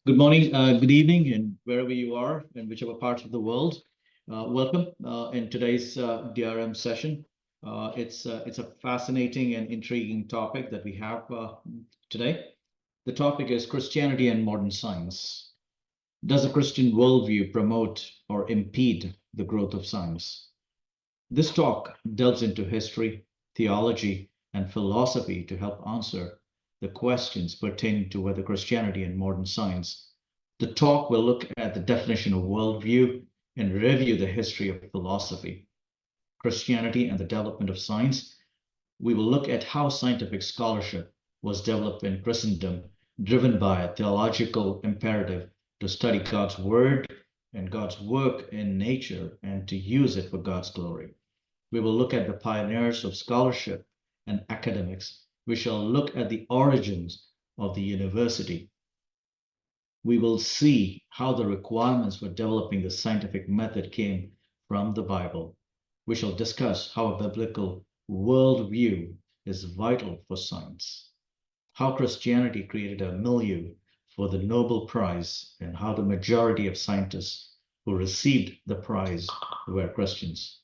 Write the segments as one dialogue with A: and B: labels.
A: Good morning, good evening, and wherever you are, in whichever parts of the world. Welcome in today's DRM session. It's a fascinating and intriguing topic that we have today. The topic is Christianity and modern science. Does a Christian worldview promote or impede the growth of science? This talk delves into history, theology, and philosophy to help answer the questions pertaining to whether Christianity and modern science. The talk will look at the definition of worldview and review the history of philosophy, Christianity, and the development of science. We will look at how scientific scholarship was developed in Christendom, driven by a theological imperative to study God's word and God's work in nature and to use it for God's glory. We will look at the pioneers of scholarship and academics. We shall look at the origins of the university. We will see how the requirements for developing the scientific method came from the Bible. We shall discuss how a biblical worldview is vital for science, how Christianity created a milieu for the Nobel Prize, and how the majority of scientists who received the prize were Christians.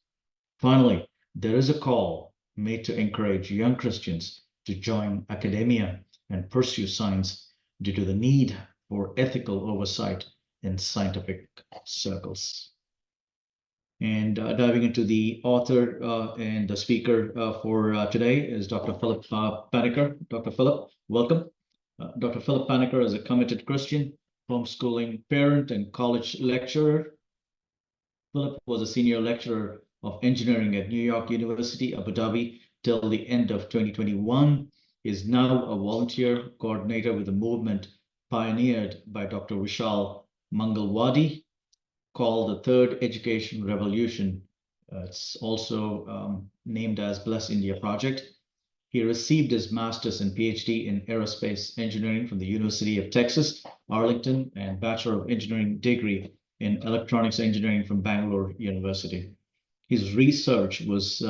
A: Finally, there is a call made to encourage young Christians to join academia and pursue science due to the need for ethical oversight in scientific circles. And diving into the author and the speaker for today is Dr. Philip Panicker. Dr. Philip, welcome. Dr. Philip Panicker is a committed Christian, homeschooling parent, and college lecturer. Philip was a senior lecturer of engineering at New York University, Abu Dhabi, till the end of 2021. He is now a volunteer coordinator with a movement pioneered by Dr. Vishal Mangalwadi called the Third Education Revolution. It's also named as Bless India Project. He received his master's and PhD in aerospace engineering from the University of Texas, Arlington, and Bachelor of Engineering degree in electronics engineering from Bangalore University. His research was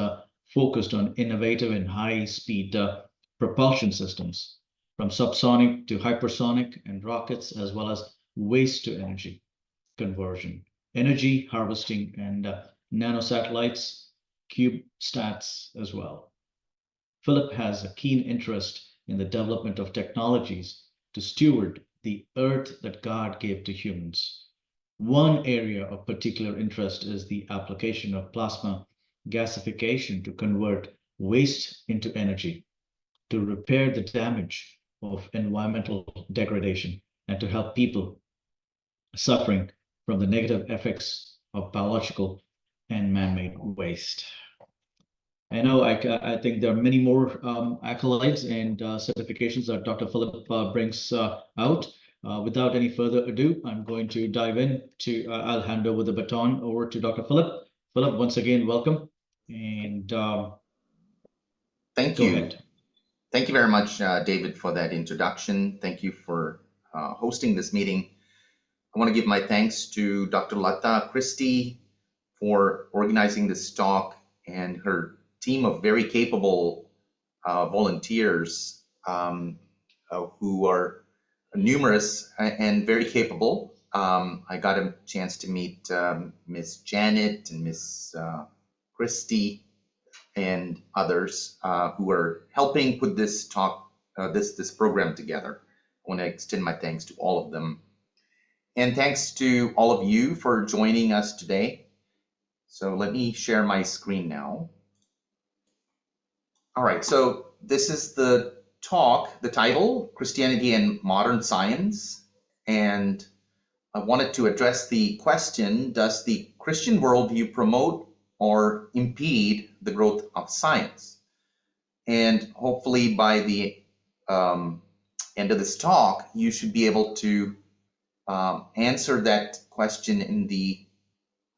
A: focused on innovative and high-speed propulsion systems, from subsonic to hypersonic and rockets, as well as waste to energy conversion, energy harvesting, and nanosatellites, CubeSats as well. Philip has a keen interest in the development of technologies to steward the earth that God gave to humans. One area of particular interest is the application of plasma gasification to convert waste into energy, to repair the damage of environmental degradation, and to help people suffering from the negative effects of biological and man-made waste. I think there are many more accolades and certifications that Dr. Philip brings out. Without any further ado, I'm going to dive in to, I'll hand over the baton over to Dr. Philip. Philip, once again, welcome. And
B: thank
A: go
B: you.
A: ahead.
B: Thank you very much, David, for that introduction. Thank you for hosting this meeting. I want to give my thanks to Dr. Lata Christie for organizing this talk and her team of very capable volunteers who are numerous and very capable. I got a chance to meet Miss Janet and Miss Christie and others who are helping put this talk, this program together. I want to extend my thanks to all of them. And thanks to all of you for joining us today. So let me share my screen now. All right, so this is the talk, the title, Christianity and Modern Science. And I wanted to address the question, does the Christian worldview promote or impede the growth of science? And hopefully by the end of this talk, you should be able to answer that question in the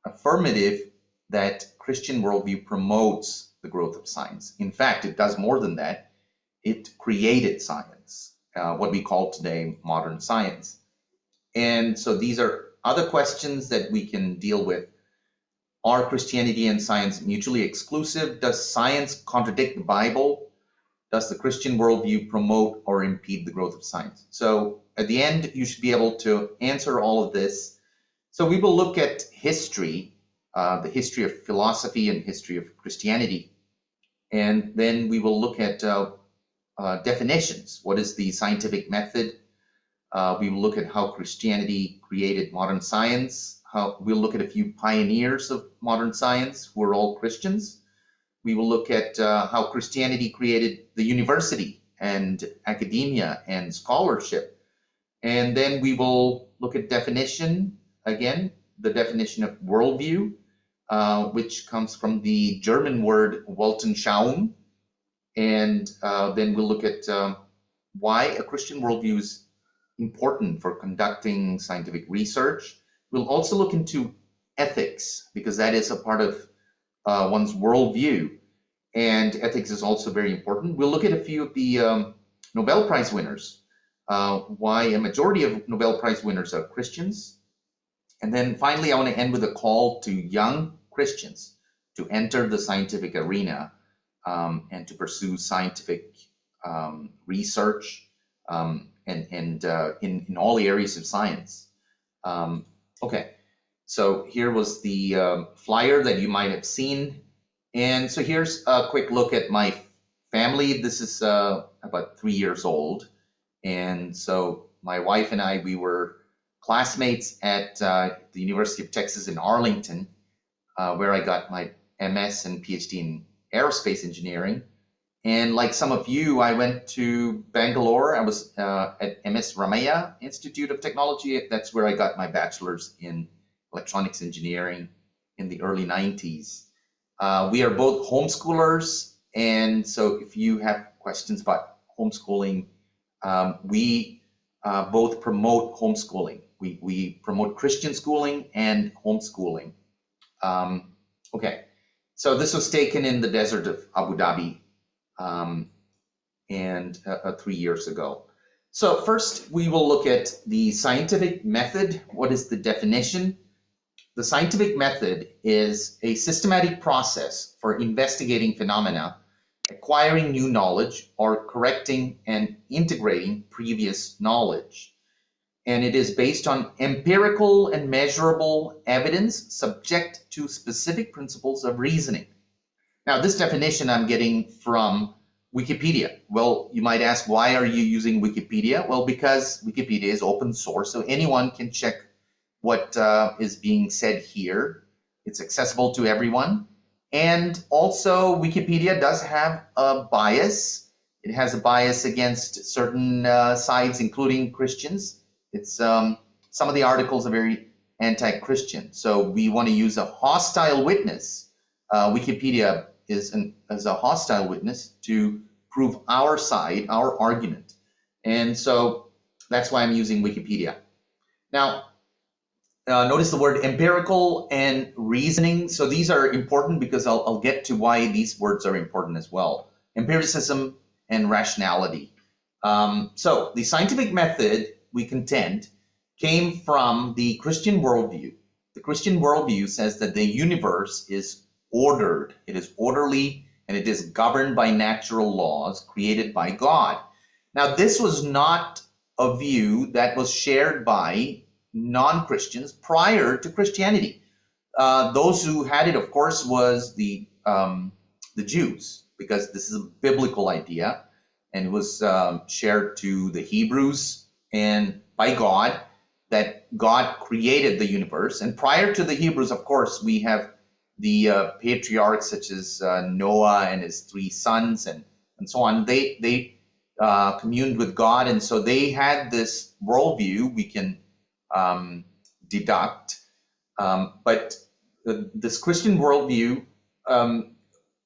B: affirmative that Christian worldview promotes the growth of science. In fact, it does more than that. It created science, what we call today modern science. And so these are other questions that we can deal with. Are Christianity and science mutually exclusive? Does science contradict the Bible? Does the Christian worldview promote or impede the growth of science? So at the end, you should be able to answer all of this. So we will look at history, the history of philosophy and history of Christianity. And then we will look at definitions. What is the scientific method? We will look at how Christianity created modern science. We'll look at a few pioneers of modern science who are all Christians. We will look at how Christianity created the university and academia and scholarship. And then we will look at definition, again, the definition of worldview, which comes from the German word Weltanschauung. And then we'll look at why a Christian worldview is important for conducting scientific research. We'll also look into ethics, because that is a part of one's worldview, and ethics is also very important. We'll look at a few of the Nobel Prize winners, why a majority of Nobel Prize winners are Christians. And then finally, I want to end with a call to young Christians to enter the scientific arena and to pursue scientific research and in all areas of science. Okay, so here was the flyer that you might have seen. And so here's a quick look at my family. This is about 3 years old. And so my wife and I, we were classmates at the University of Texas in Arlington, where I got my MS and PhD in aerospace engineering. And like some of you, I went to Bangalore. I was at MS Ramaiah Institute of Technology. That's where I got my bachelor's in electronics engineering in the early 90s. We are both homeschoolers. And so if you have questions about homeschooling, we both promote homeschooling. We promote Christian schooling and homeschooling. Okay, so this was taken in the desert of Abu Dhabi and 3 years ago. So first we will look at the scientific method. What is the definition? The scientific method is a systematic process for investigating phenomena, acquiring new knowledge, or correcting and integrating previous knowledge. And it is based on empirical and measurable evidence subject to specific principles of reasoning. Now, this definition I'm getting from Wikipedia. Well, you might ask, why are you using Wikipedia? Well, because Wikipedia is open source, so anyone can check what is being said here. It's accessible to everyone. And also, Wikipedia does have a bias. It has a bias against certain sides, including Christians. It's some of the articles are very anti-Christian. So we want to use a hostile witness. Wikipedia is a hostile witness to prove our side, our argument. And so that's why I'm using Wikipedia. Now, notice the word empirical and reasoning. So these are important because I'll get to why these words are important as well. Empiricism and rationality. So the scientific method, we contend, came from the Christian worldview. The Christian worldview says that the universe is ordered. It is orderly and it is governed by natural laws created by God. Now, this was not a view that was shared by non-Christians prior to Christianity. Those who had it, of course, was the Jews, because this is a biblical idea, and it was shared to the Hebrews and by God, that God created the universe. And prior to the Hebrews, of course, we have the patriarchs such as Noah and his 3 sons and so on. They communed with God, and so they had this worldview we can deduct. But this Christian worldview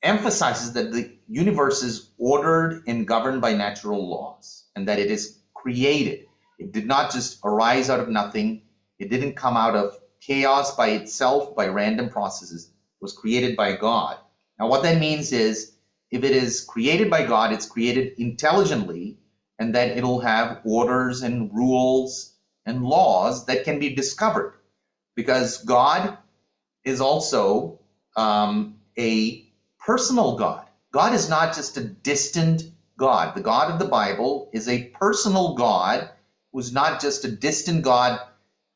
B: emphasizes that the universe is ordered and governed by natural laws, and that it is created. It did not just arise out of nothing. It didn't come out of chaos by itself, by random processes. It was created by God. Now, what that means is, if it is created by God, it's created intelligently, and that it'll have orders and rules and laws that can be discovered, because God is also a personal God. God is not just a distant God. The God of the Bible is a personal God who's not just a distant God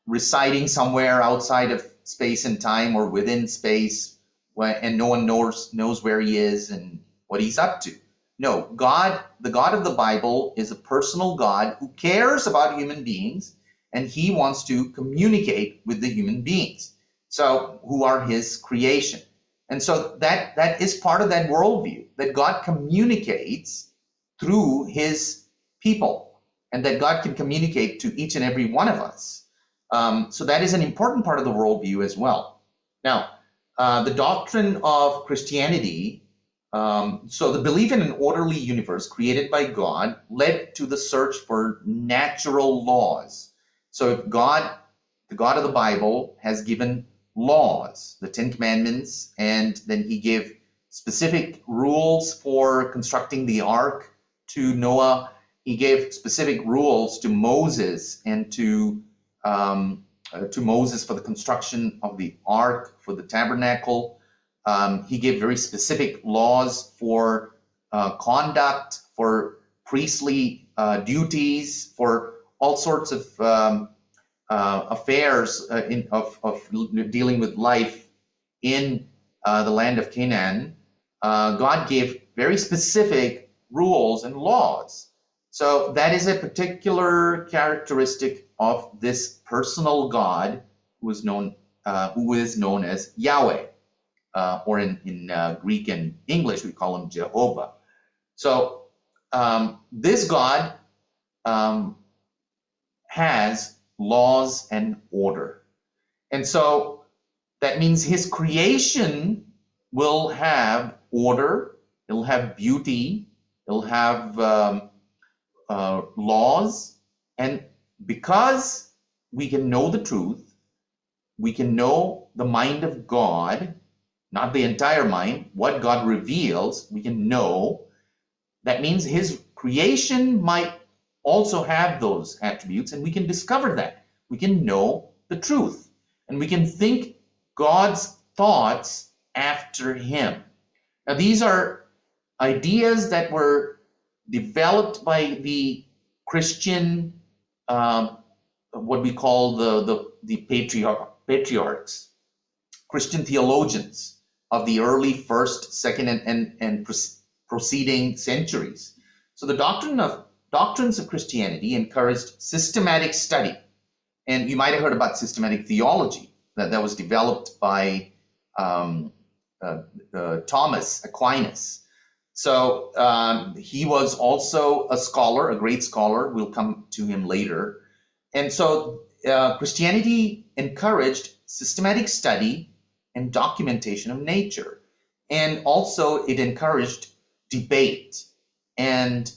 B: residing somewhere outside of space and time or within space, and no one knows where he is and what he's up to. No, God, the God of the Bible, is a personal God who cares about human beings, and he wants to communicate with the human beings, so who are his creation. And so that is part of that worldview, that God communicates through his people, and that God can communicate to each and every one of us. So that is an important part of the worldview as well. Now, the doctrine of Christianity, so the belief in an orderly universe created by God led to the search for natural laws. So if God, the God of the Bible, has given laws, the Ten Commandments, and then he gave specific rules for constructing the ark to Noah. He gave specific rules to Moses and to Moses for the construction of the ark, for the tabernacle. He gave very specific laws for conduct, for priestly duties, for all sorts of affairs of dealing with life in the land of Canaan. God gave very specific rules and laws. So that is a particular characteristic of this personal God who is known as Yahweh, or in Greek and English we call him Jehovah. So this God has laws and order, and so that means his creation will have order, it'll have beauty, it'll have laws. And because we can know the truth, we can know the mind of God, not the entire mind, what God reveals, we can know. That means his creation might also have those attributes, and we can discover that. We can know the truth, and we can think God's thoughts after him. Now, these are ideas that were developed by the Christian, what we call the patriarchs, Christian theologians of the early first, second, and preceding centuries. So the doctrines of Christianity encouraged systematic study, and you might have heard about systematic theology that was developed by Thomas Aquinas. So he was also a scholar, a great scholar. We'll come to him later. And so Christianity encouraged systematic study and documentation of nature. And also it encouraged debate and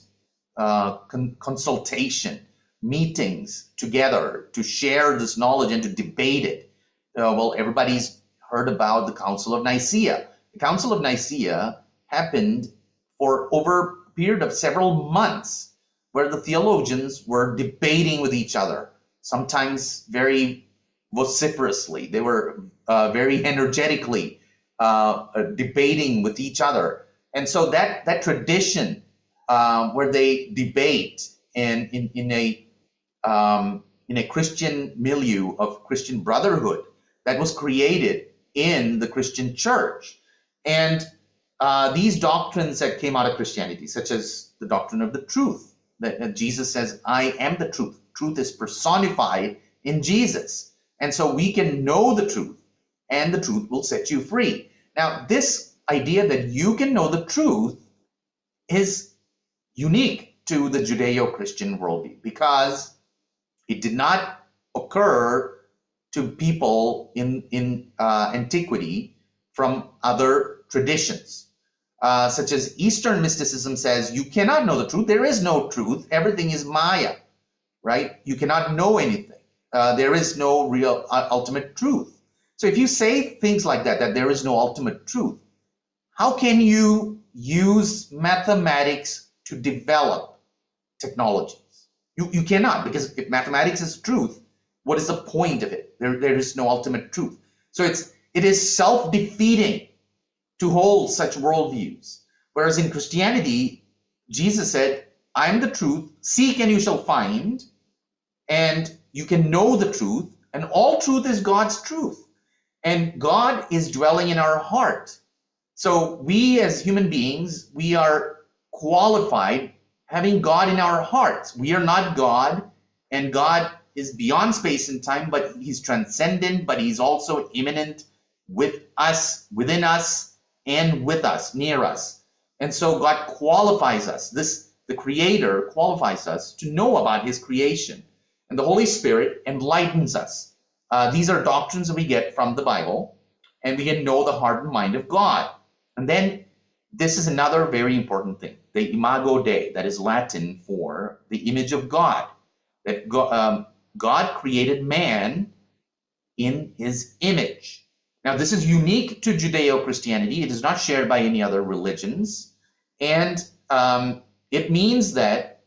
B: consultation, meetings together to share this knowledge and to debate it. Well, everybody's heard about the Council of Nicaea. The Council of Nicaea happened for over a period of several months, where the theologians were debating with each other, sometimes very vociferously. They were very energetically debating with each other. And so that tradition where they debate and in a Christian milieu of Christian brotherhood that was created in the Christian church. And these doctrines that came out of Christianity, such as the doctrine of the truth, that Jesus says, I am the truth. Truth is personified in Jesus. And so we can know the truth, and the truth will set you free. Now, this idea that you can know the truth is unique to the Judeo-Christian worldview, because it did not occur to people in antiquity from other traditions. Such as Eastern mysticism says, you cannot know the truth. There is no truth. Everything is Maya, right? You cannot know anything. There is no real ultimate truth. So if you say things like that there is no ultimate truth, how can you use mathematics to develop technologies? You cannot, because if mathematics is truth, what is the point of it? There is no ultimate truth. So it is self-defeating to hold such worldviews. Whereas in Christianity, Jesus said, I'm the truth, seek and you shall find, and you can know the truth, and all truth is God's truth. And God is dwelling in our heart. So we as human beings, we are qualified having God in our hearts. We are not God, and God is beyond space and time, but he's transcendent, but he's also immanent with us, within us, and with us, near us. And so God qualifies us. The Creator qualifies us to know about his creation. And the Holy Spirit enlightens us. These are doctrines that we get from the Bible, and we can know the heart and mind of God. And then this is another very important thing, the imago Dei, that is Latin for the image of God. That God created man in his image. Now, this is unique to Judeo-Christianity. It is not shared by any other religions. And it means that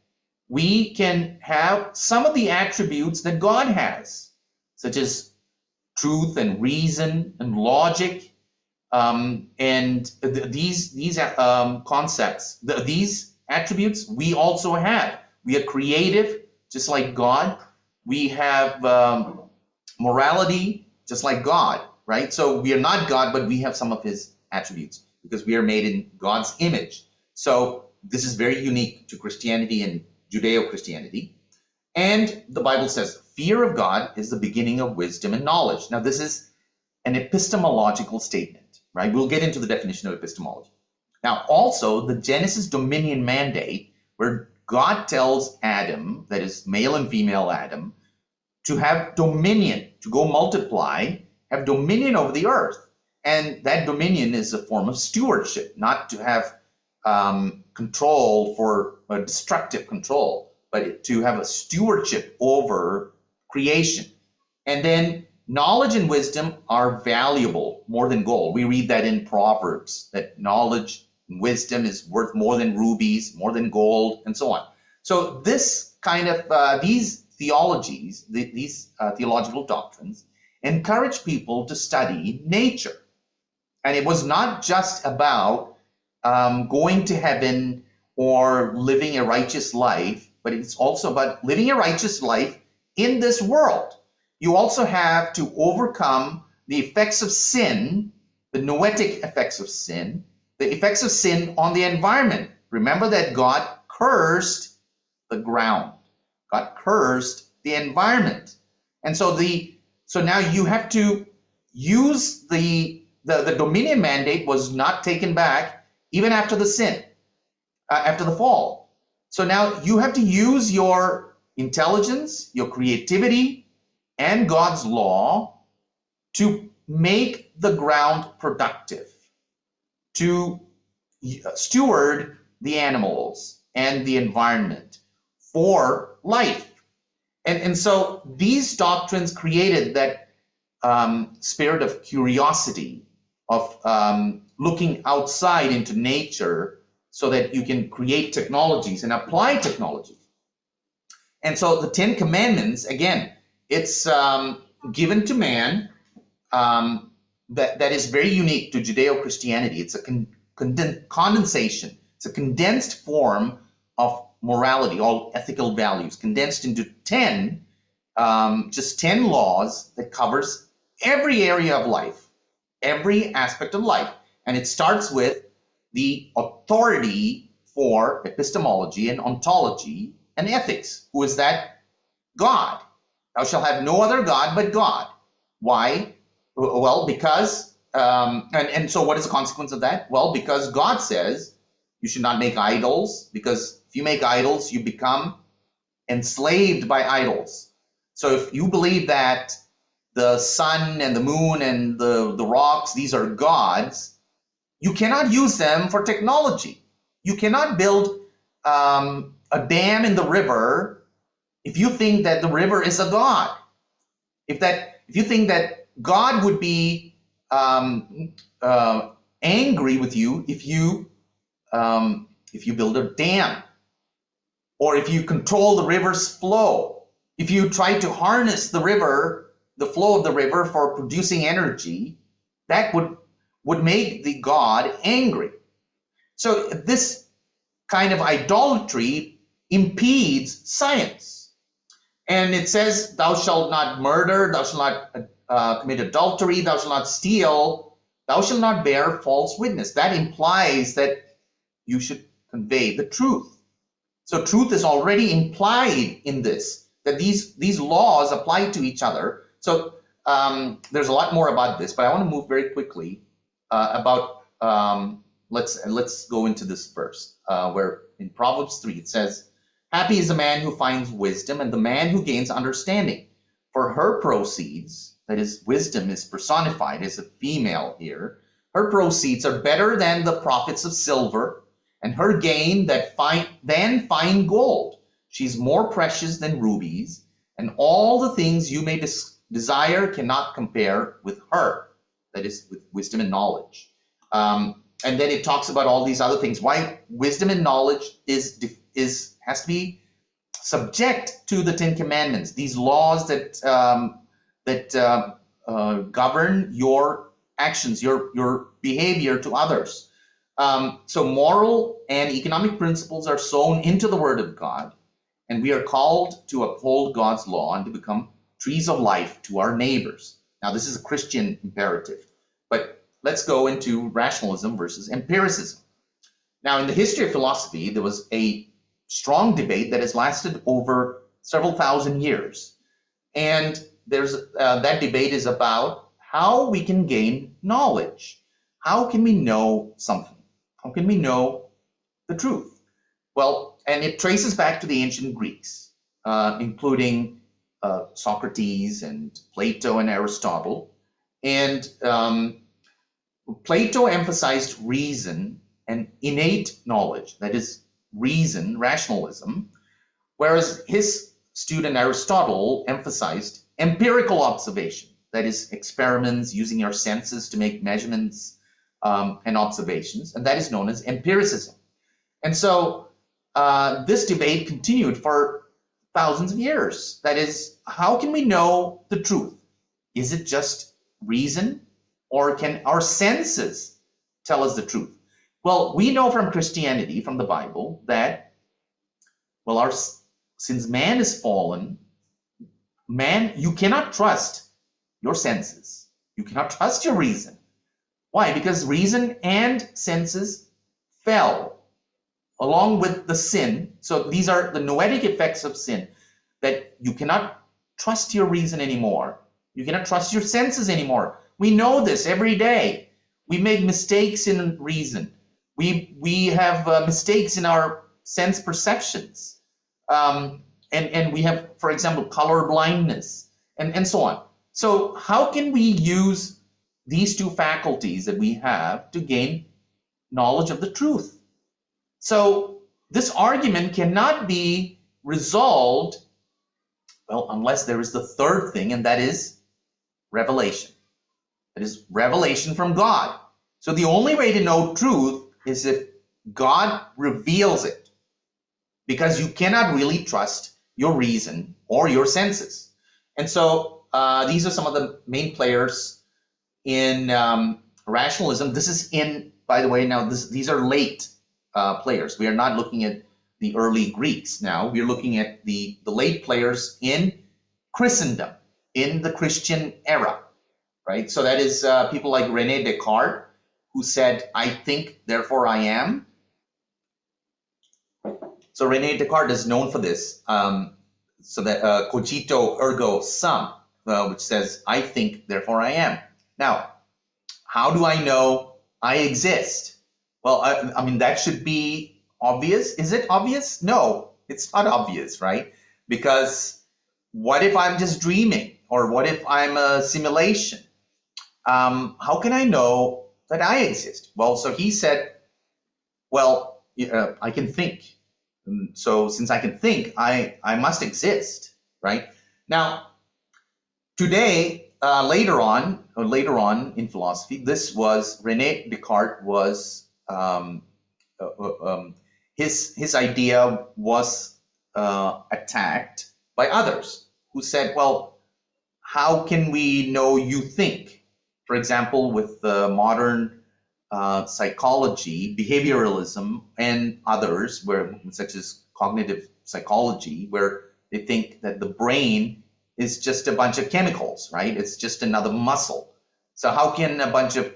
B: we can have some of the attributes that God has, such as truth and reason and logic, and these concepts, these attributes we also have. We are creative, just like God. We have morality, just like God, right? So we are not God, but we have some of his attributes because we are made in God's image. So this is very unique to Christianity and Judeo-Christianity. And the Bible says, fear of God is the beginning of wisdom and knowledge. Now, this is an epistemological statement, right? We'll get into the definition of epistemology. Now, also, the Genesis dominion mandate, where God tells Adam, that is male and female Adam, to have dominion, to go multiply, have dominion over the earth. And that dominion is a form of stewardship, not to have control for a destructive control, but to have a stewardship over creation. And then knowledge and wisdom are valuable more than gold. We read that in Proverbs, that knowledge and wisdom is worth more than rubies, more than gold, and so on. So this kind of, these theologies, these theological doctrines, encourage people to study nature. And it was not just about going to heaven or living a righteous life, but it's also about living a righteous life in this world. You also have to overcome the effects of sin, the noetic effects of sin, the effects of sin on the environment. Remember that God cursed the ground. God cursed the environment. And so now you have to use the dominion mandate was not taken back even after the sin, after the fall. So now you have to use your intelligence, your creativity, and God's law to make the ground productive, to steward the animals and the environment for life. And so these doctrines created that spirit of curiosity, of looking outside into nature so that you can create technologies and apply technology. And so the Ten Commandments, again, it's given to man that is very unique to Judeo-Christianity. It's a condensation. It's a condensed form of morality, all ethical values, condensed into 10, just 10 laws that covers every area of life, every aspect of life. And it starts with the authority for epistemology and ontology and ethics. Who is that? God. Thou shalt have no other God but God. Why? Well, because, and so what is the consequence of that? Well, because God says you should not make idols, because if you make idols, you become enslaved by idols. So if you believe that the sun and the moon and the rocks, these are gods, you cannot use them for technology. You cannot build a dam in the river if you think that the river is a god. If you think that God would be angry with you if you build a dam, or if you control the river's flow, if you try to harness the river, the flow of the river for producing energy, that would make the God angry. So this kind of idolatry impedes science. And it says, thou shalt not murder, thou shalt not commit adultery, thou shalt not steal, thou shalt not bear false witness. That implies that you should convey the truth. So truth is already implied in this, that these laws apply to each other. So there's a lot more about this, but I want to move very quickly about, let's go into this verse where in Proverbs 3 it says, happy is the man who finds wisdom and the man who gains understanding. For her proceeds, that is, wisdom is personified as a female here, her proceeds are better than the profits of silver, and her gain than fine gold. She's more precious than rubies, and all the things you may desire cannot compare with her. That is, with wisdom and knowledge. And then it talks about all these other things. Why wisdom and knowledge has to be subject to the Ten Commandments. These laws that govern your actions, your behavior to others. So moral and economic principles are sown into the Word of God, and we are called to uphold God's law and to become trees of life to our neighbors. Now, this is a Christian imperative, but let's go into rationalism versus empiricism. Now, in the history of philosophy, there was a strong debate that has lasted over several thousand years, and that debate is about how we can gain knowledge. How can we know something? How can we know the truth? Well, and it traces back to the ancient Greeks, including Socrates and Plato and Aristotle. And Plato emphasized reason and innate knowledge, that is reason, rationalism, whereas his student Aristotle emphasized empirical observation, that is experiments using your senses to make measurements and observations, and that is known as empiricism. And so this debate continued for thousands of years. That is, how can we know the truth? Is it just reason, or can our senses tell us the truth? Well, we know from Christianity, from the Bible, that, well, since man is fallen, you cannot trust your senses. You cannot trust your reason. Why? Because reason and senses fell along with the sin. So these are the noetic effects of sin, that you cannot trust your reason anymore. You cannot trust your senses anymore. We know this every day. We make mistakes in reason. We have mistakes in our sense perceptions. And we have, for example, color blindness and so on. So how can we use these two faculties that we have to gain knowledge of the truth? So this argument cannot be resolved, well, unless there is the third thing, and that is revelation. That is revelation from God. So the only way to know truth is if God reveals it, because you cannot really trust your reason or your senses. And so these are some of the main players in rationalism. This is by the way, now these are late players. We are not looking at the early Greeks now. We're looking at the late players in Christendom, in the Christian era, right? So that is people like René Descartes, who said, I think, therefore I am. So René Descartes is known for this. So that cogito ergo sum, which says, I think, therefore I am. Now, how do I know I exist? Well, I mean, that should be obvious. Is it obvious? No, it's not obvious, right? Because what if I'm just dreaming? Or what if I'm a simulation? How can I know that I exist? Well, so he said, well, I can think. So since I can think, I must exist, right? Now, today, later on in philosophy, this was René Descartes was his idea was attacked by others who said, well, how can we know you think? For example, with the modern psychology, behavioralism, and others, such as cognitive psychology, where they think that the brain is just a bunch of chemicals, right? It's just another muscle. So how can a bunch of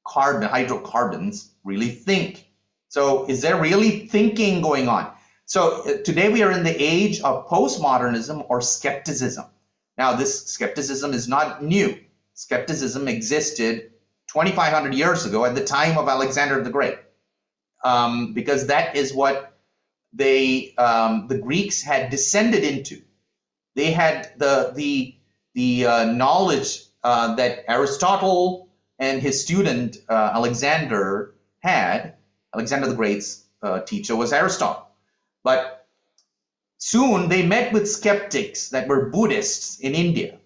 B: hydrocarbons really think? So is there really thinking going on? So today we are in the age of postmodernism or skepticism. Now, this skepticism is not new. Skepticism existed 2,500 years ago at the time of Alexander the Great, because that is what the Greeks had descended into. They had the knowledge that Aristotle and his student Alexander had. Alexander the Great's teacher was Aristotle. But soon they met with skeptics that were Buddhists in India.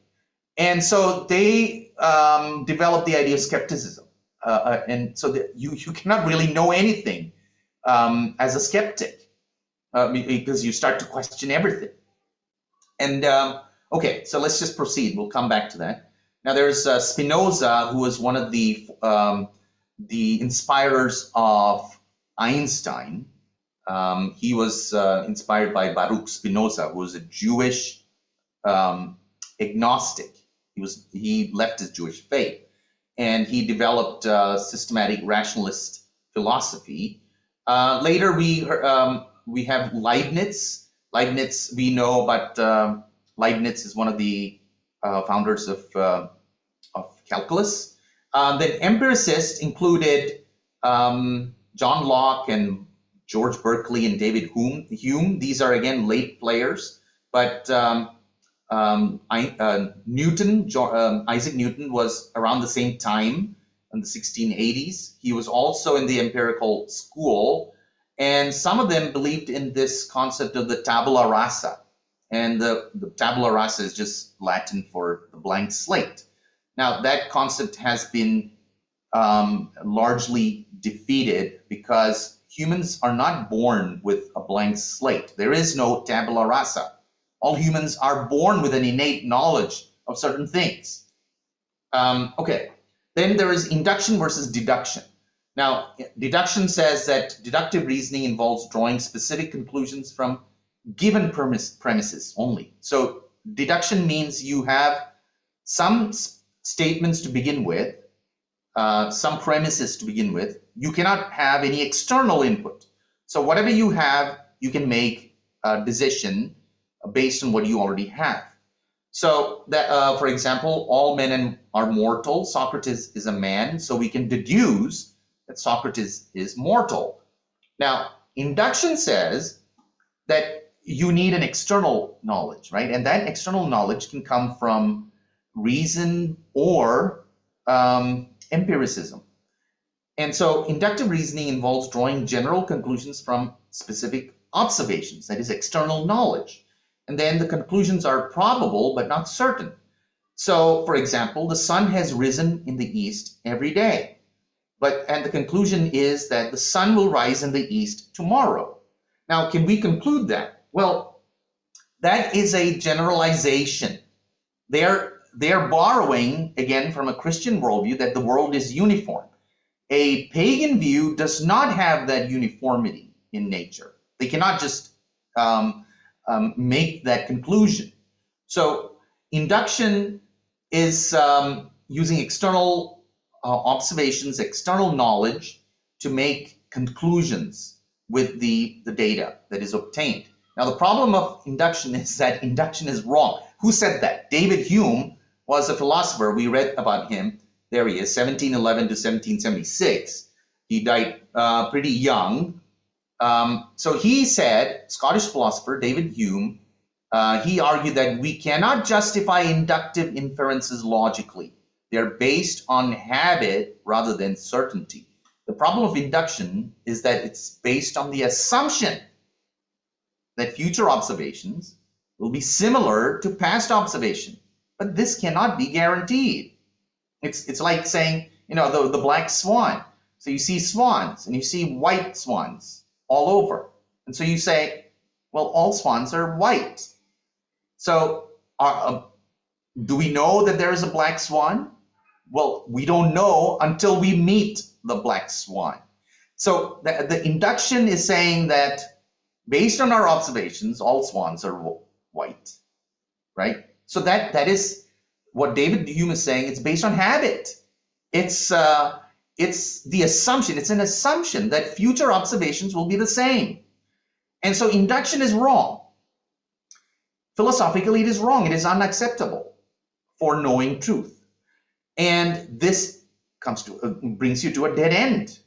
B: And so they developed the idea of skepticism. And so that you cannot really know anything as a skeptic because you start to question everything. And okay, so let's just proceed. We'll come back to that. Now there's Spinoza, who was one of the inspirers of Einstein. He was inspired by Baruch Spinoza, who was a Jewish agnostic. He left his Jewish faith, and he developed systematic rationalist philosophy. Later, we have Leibniz. Leibniz, we know, but Leibniz is one of the founders of calculus. Then empiricists included John Locke and George Berkeley and David Hume. These are, again, late players, but Newton, Isaac Newton was around the same time in the 1680s. He was also in the empirical school, and some of them believed in this concept of the tabula rasa. And the tabula rasa is just Latin for the blank slate. Now, that concept has been largely defeated because humans are not born with a blank slate. There is no tabula rasa. All humans are born with an innate knowledge of certain things. Okay, then there is induction versus deduction. Now, deduction says that deductive reasoning involves drawing specific conclusions from given premises only. So deduction means you have some statements to begin with, some premises to begin with. You cannot have any external input. So whatever you have, you can make a decision based on what you already have. So that, for example, all men are mortal. Socrates is a man, so we can deduce that Socrates is mortal. Now, induction says that you need an external knowledge, right? And that external knowledge can come from reason or empiricism. And so inductive reasoning involves drawing general conclusions from specific observations, that is external knowledge. And then the conclusions are probable but not certain. So, for example, the sun has risen in the east every day. And the conclusion is that the sun will rise in the east tomorrow. Now, can we conclude that? Well, that is a generalization. They are borrowing, again, from a Christian worldview that the world is uniform. A pagan view does not have that uniformity in nature. They cannot just make that conclusion. So induction is using external observations, external knowledge to make conclusions with the data that is obtained. Now, the problem of induction is that induction is wrong. Who said that? David Hume was a philosopher. We read about him. There he is, 1711 to 1776. He died pretty young. So he said, Scottish philosopher David Hume, he argued that we cannot justify inductive inferences logically. They're based on habit rather than certainty. The problem of induction is that it's based on the assumption that future observations will be similar to past observation. But this cannot be guaranteed. It's like saying, you know, the black swan. So you see swans and you see white swans all over. And so you say, well, all swans are white. So do we know that there is a black swan? Well, we don't know until we meet the black swan. So the induction is saying that based on our observations, all swans are white, right? So that is what David Hume is saying. It's based on habit. It's the assumption. It's an assumption that future observations will be the same. And so induction is wrong. Philosophically, it is wrong. It is unacceptable for knowing truth. And this brings you to a dead end.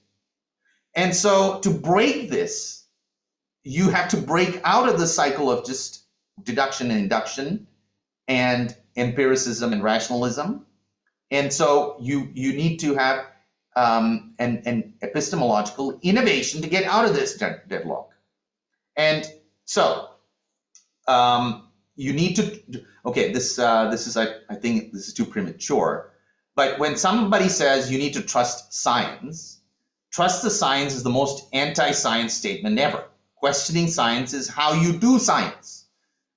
B: And so to break this, you have to break out of the cycle of just deduction and induction and empiricism and rationalism. And so you need to have an epistemological innovation to get out of this deadlock. And so you need to, okay, this is, I think this is too premature, but when somebody says you need to trust science, trust the science is the most anti-science statement ever. Questioning science is how you do science.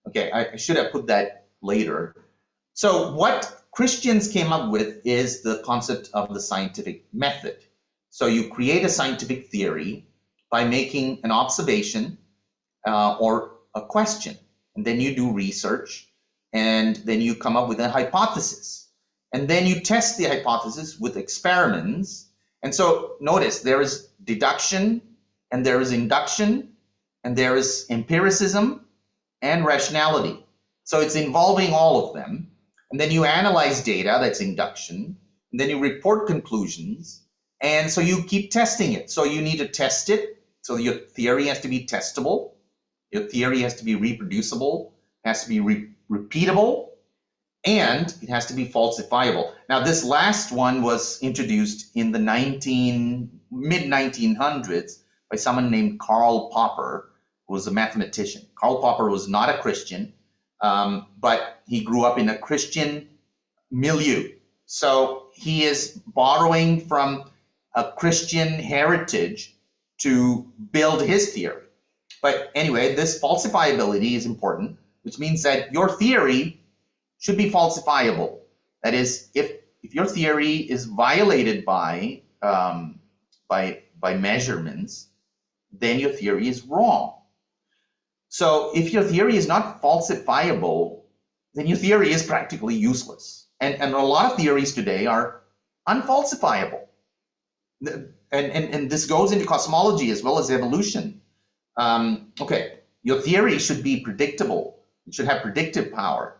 B: Okay, I should have put that later. So what Christians came up with is the concept of the scientific method. So you create a scientific theory by making an observation or a question, and then you do research, and then you come up with a hypothesis, and then you test the hypothesis with experiments. And so notice there is deduction, and there is induction, and there is empiricism and rationality. So it's involving all of them. And then you analyze data, that's induction, and then you report conclusions, and so you keep testing it. So you need to test it, so your theory has to be testable, your theory has to be reproducible, has to be repeatable, and it has to be falsifiable. Now this last one was introduced in the mid-1900s by someone named Karl Popper, who was a mathematician. Karl Popper was not a Christian, but he grew up in a Christian milieu. So he is borrowing from a Christian heritage to build his theory. But anyway, this falsifiability is important, which means that your theory should be falsifiable. That is, if your theory is violated by measurements, then your theory is wrong. So if your theory is not falsifiable, then your theory is practically useless. And a lot of theories today are unfalsifiable. And this goes into cosmology as well as evolution. Okay, your theory should be predictable. It should have predictive power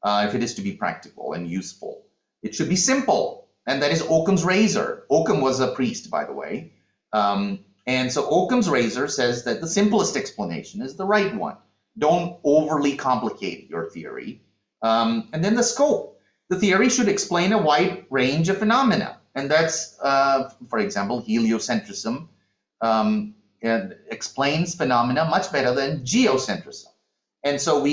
B: if it is to be practical and useful. It should be simple, and that is Occam's razor. Occam was a priest, by the way. And so Occam's razor says that the simplest explanation is the right one. Don't overly complicate your theory. And then the scope. The theory should explain a wide range of phenomena. And that's, for example, heliocentrism explains phenomena much better than geocentrism. And so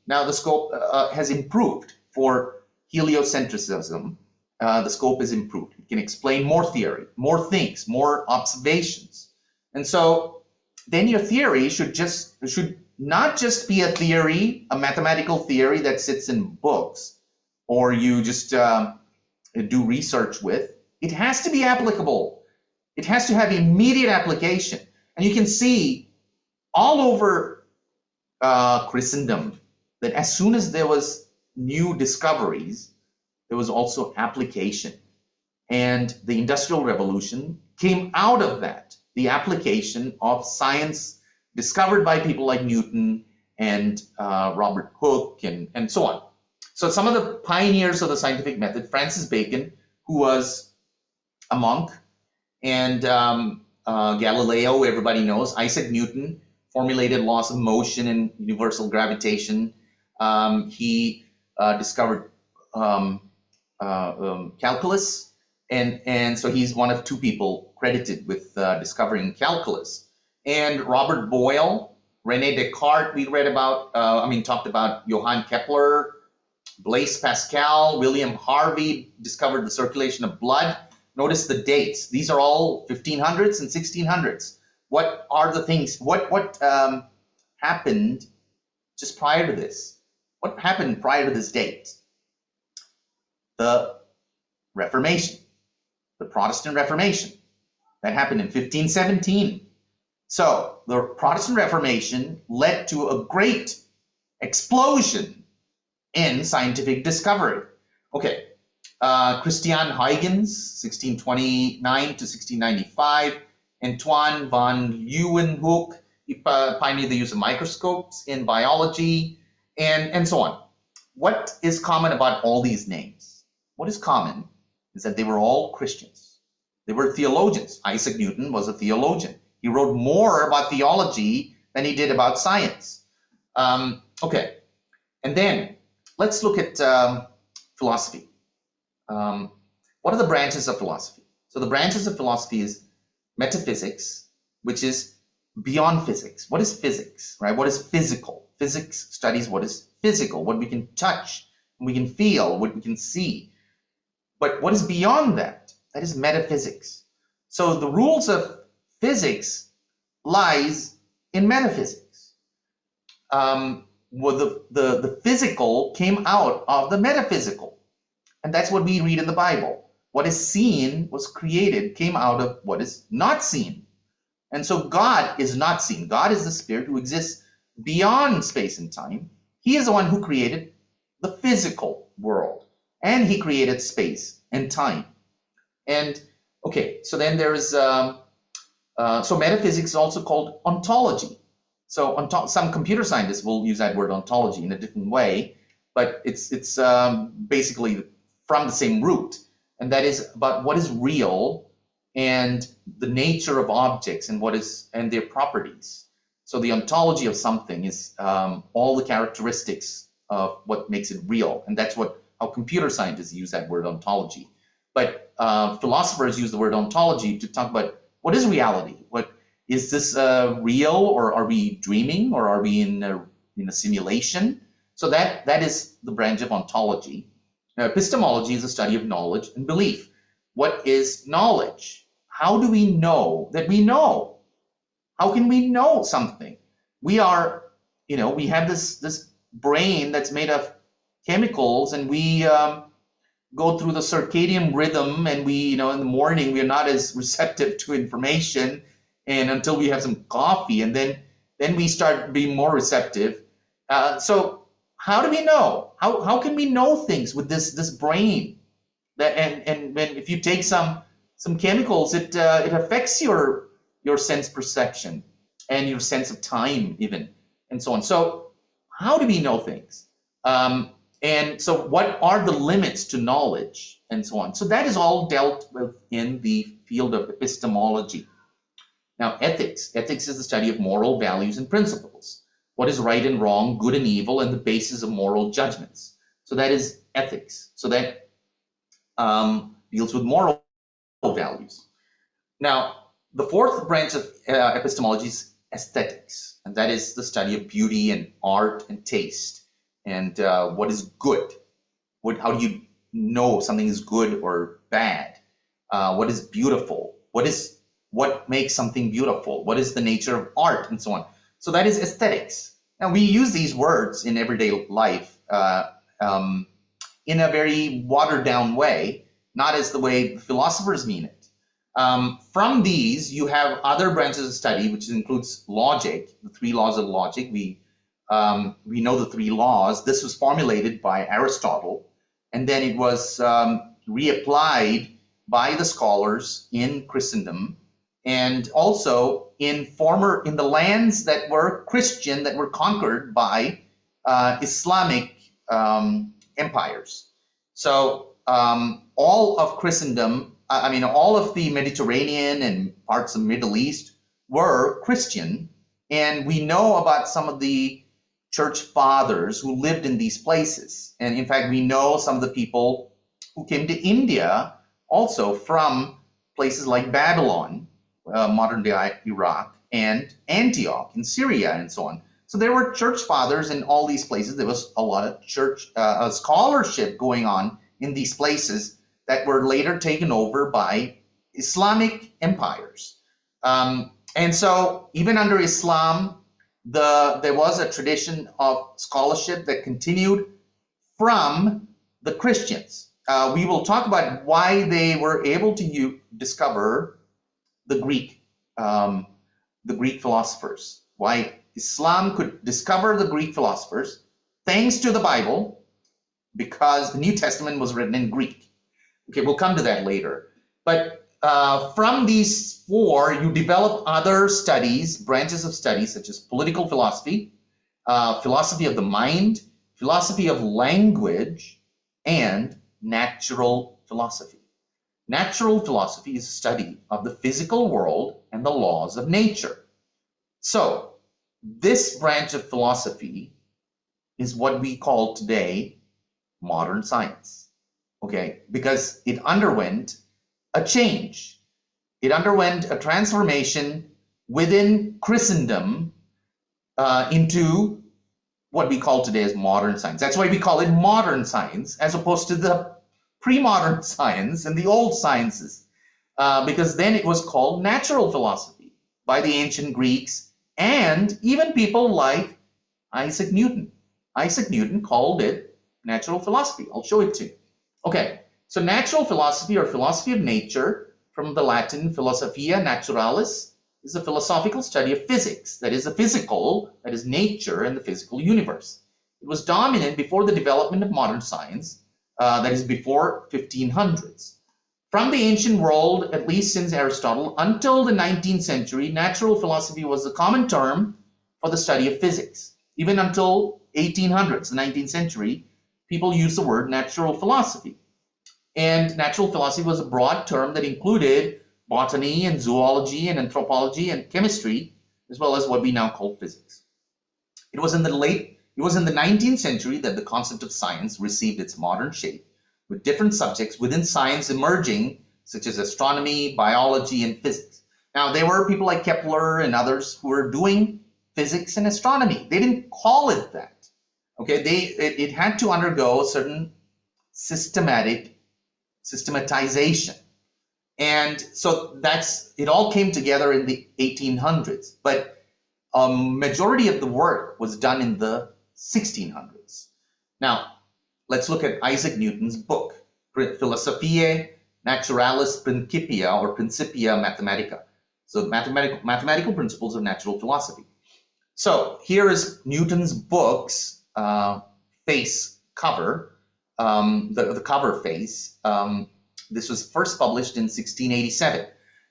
B: now the scope has improved for heliocentrism. The scope is improved. It can explain more theory, more things, more observations. And so then your theory should not just be a theory, a mathematical theory that sits in books, or you just do research with. It has to be applicable. It has to have immediate application. And you can see all over Christendom that as soon as there was new discoveries, there was also application. And the Industrial Revolution came out of that, the application of science discovered by people like Newton and Robert Hooke and so on. So some of the pioneers of the scientific method, Francis Bacon, who was a monk, and Galileo, everybody knows, Isaac Newton formulated laws of motion and universal gravitation. He discovered calculus, and so he's one of two people credited with discovering calculus. And Robert Boyle, René Descartes, we read about, talked about Johann Kepler, Blaise Pascal, William Harvey discovered the circulation of blood. Notice the dates. These are all 1500s and 1600s. What are the things? What happened just prior to this? What happened prior to this date? The Reformation, the Protestant Reformation. That happened in 1517. So the Protestant Reformation led to a great explosion in scientific discovery. Okay, Christian Huygens, 1629 to 1695, Antoine van Leeuwenhoek, he pioneered the use of microscopes in biology, and so on. What is common about all these names? What is common is that they were all Christians. They were theologians. Isaac Newton was a theologian. He wrote more about theology than he did about science. Okay, and then let's look at philosophy. What are the branches of philosophy? So the branches of philosophy is metaphysics, which is beyond physics. What is physics, right? What is physical? Physics studies what is physical, what we can touch, we can feel, what we can see. But what is beyond that? That is metaphysics. So the rules of physics lies in metaphysics. The physical came out of the metaphysical. And that's what we read in the Bible. What is seen was created, came out of what is not seen. And so God is not seen. God is the spirit who exists beyond space and time. He is the one who created the physical world. And he created space and time. And okay, so then there is, so metaphysics is also called ontology. So some computer scientists will use that word ontology in a different way, but it's basically from the same root, and that is about what is real and the nature of objects and their properties. So the ontology of something is all the characteristics of what makes it real, and that's how computer scientists use that word ontology. But philosophers use the word ontology to talk about what is reality. What is this real, or are we dreaming, or are we in a simulation? So that is the branch of ontology. Now, epistemology is the study of knowledge and belief. What is knowledge? How do we know that we know? How can we know something? We are, we have this brain that's made of chemicals, and we go through the circadian rhythm, and we, in the morning, we are not as receptive to information, and until we have some coffee, and then we start being more receptive. So how do we know? How can we know things with this brain? And when if you take some chemicals, it affects your sense perception and your sense of time even, and so on. So how do we know things? And so what are the limits to knowledge, and so on? So that is all dealt with in the field of epistemology. Now, ethics is the study of moral values and principles. What is right and wrong, good and evil, and the basis of moral judgments. So that is ethics. So that deals with moral values. Now, the fourth branch of epistemology is aesthetics, and that is the study of beauty and art and taste, and what is good. How do you know something is good or bad? What is beautiful? What makes something beautiful? What is the nature of art, and so on? So that is aesthetics. Now, we use these words in everyday life in a very watered down way, not as the way philosophers mean it. From these, you have other branches of study, which includes logic, the three laws of logic. We know the three laws. This was formulated by Aristotle, and then it was reapplied by the scholars in Christendom, and also in the lands that were Christian, that were conquered by Islamic empires. So all of Christendom, all of the Mediterranean and parts of Middle East were Christian, and we know about some of the church fathers who lived in these places. And in fact, we know some of the people who came to India also from places like Babylon, modern-day Iraq, and Antioch in Syria, and so on. So there were church fathers in all these places. There was a lot of church scholarship going on in these places that were later taken over by Islamic empires. And so even under Islam, there was a tradition of scholarship that continued from the Christians. we will talk about why they were able to discover the Greek philosophers, why Islam could discover the Greek philosophers thanks to the Bible, because the New Testament was written in Greek. Okay, we'll come to that later. But from these four, you develop other studies, branches of studies, such as political philosophy, philosophy of the mind, philosophy of language, and natural philosophy. Natural philosophy is a study of the physical world and the laws of nature. So this branch of philosophy is what we call today modern science, okay? Because it underwent a change. It underwent a transformation within Christendom into what we call today as modern science. That's why we call it modern science, as opposed to the pre-modern science and the old sciences, because then it was called natural philosophy by the ancient Greeks and even people like Isaac Newton. Isaac Newton called it natural philosophy. I'll show it to you. Okay, so natural philosophy or philosophy of nature, from the Latin philosophia naturalis, is a philosophical study of physics, that is the physical, that is nature and the physical universe. It was dominant before the development of modern science, that is before 1500s. From the ancient world, at least since Aristotle, until the 19th century, natural philosophy was a common term for the study of physics. Even until 1800s, the 19th century, people used the word natural philosophy. And natural philosophy was a broad term that included botany and zoology and anthropology and chemistry, as well as what we now call physics. It was in the 19th century that the concept of science received its modern shape, with different subjects within science emerging, such as astronomy, biology, and physics. Now, there were people like Kepler and others who were doing physics and astronomy. They didn't call it that. Okay, it had to undergo a certain systematization. And so it all came together in the 1800s, but a majority of the work was done in the 1600s. Now, let's look at Isaac Newton's book, Philosophiae Naturalis Principia, or Principia Mathematica. So mathematical principles of natural philosophy. So here is Newton's book's face cover, the cover face. This was first published in 1687.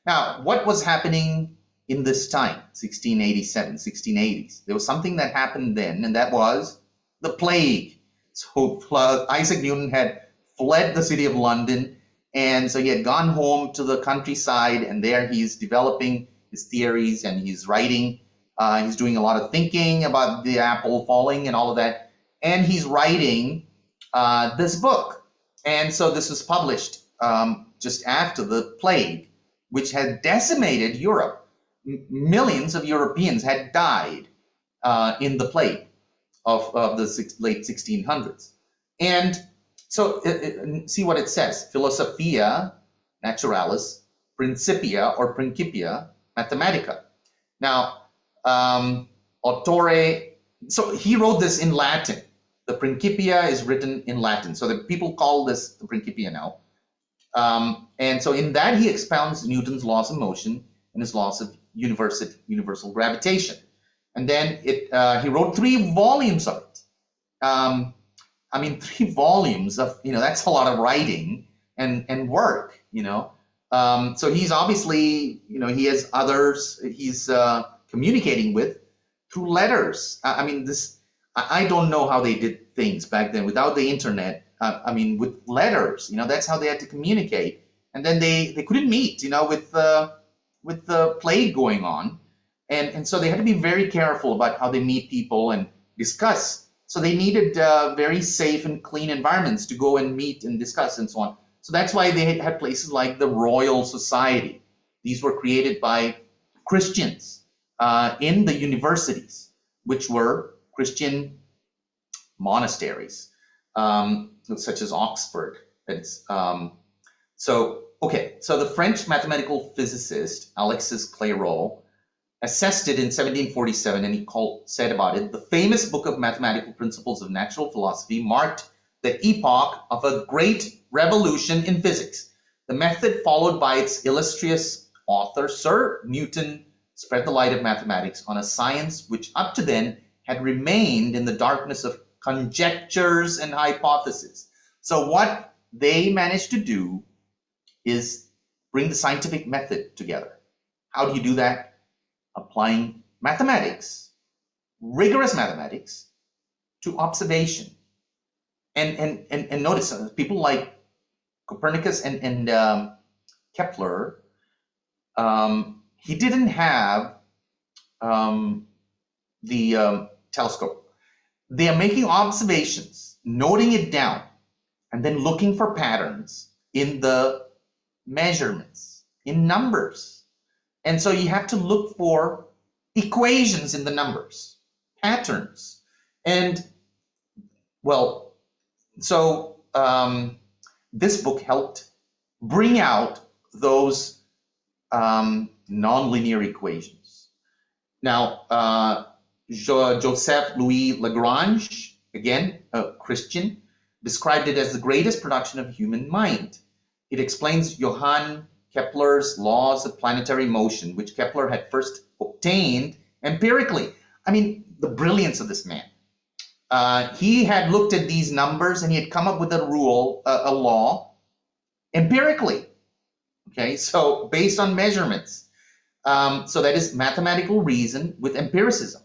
B: Now, what was happening in this time, 1687, 1680s? There was something that happened then, and that was the plague. So Isaac Newton had fled the city of London, and so he had gone home to the countryside, and there he's developing his theories, and he's writing. He's doing a lot of thinking about the apple falling and all of that, and he's writing this book. And so this was published just after the plague, which had decimated Europe. Millions of Europeans had died in the plague of the late 1600s. And so see what it says: Philosophia Naturalis Principia or Principia Mathematica. Now, Autore, so he wrote this in Latin. The Principia is written in Latin, so that people call this the Principia now. And so in that he expounds Newton's laws of motion and his laws of universal gravitation. And then he wrote 3 volumes of it. I mean, 3 volumes of, that's a lot of writing and work, So he's obviously, he has others he's communicating with through letters. I don't know how they did things back then without the internet. With letters, that's how they had to communicate. And then they couldn't meet, with the plague going on. And so they had to be very careful about how they meet people and discuss. So they needed very safe and clean environments to go and meet and discuss and so on. So that's why they had places like the Royal Society. These were created by Christians in the universities, which were Christian monasteries, such as Oxford. So the French mathematical physicist Alexis Clairaut assessed it in 1747, and he said about it, the famous book of mathematical principles of natural philosophy marked the epoch of a great revolution in physics. The method followed by its illustrious author, Sir Newton, spread the light of mathematics on a science which up to then had remained in the darkness of conjectures and hypotheses. So what they managed to do is bring the scientific method together. How do you do that? Applying mathematics, rigorous mathematics, to observation. And notice people like Copernicus and Kepler, he didn't have the telescope. They are making observations, noting it down, and then looking for patterns in the measurements, in numbers. And so you have to look for equations in the numbers, patterns. And well, so this book helped bring out those nonlinear equations. Now, Joseph Louis Lagrange, again, a Christian, described it as the greatest production of human mind. It explains Johann Kepler's laws of planetary motion, which Kepler had first obtained empirically. I mean, the brilliance of this man. He had looked at these numbers and he had come up with a rule, a law, empirically. Okay, so based on measurements. So that is mathematical reason with empiricism.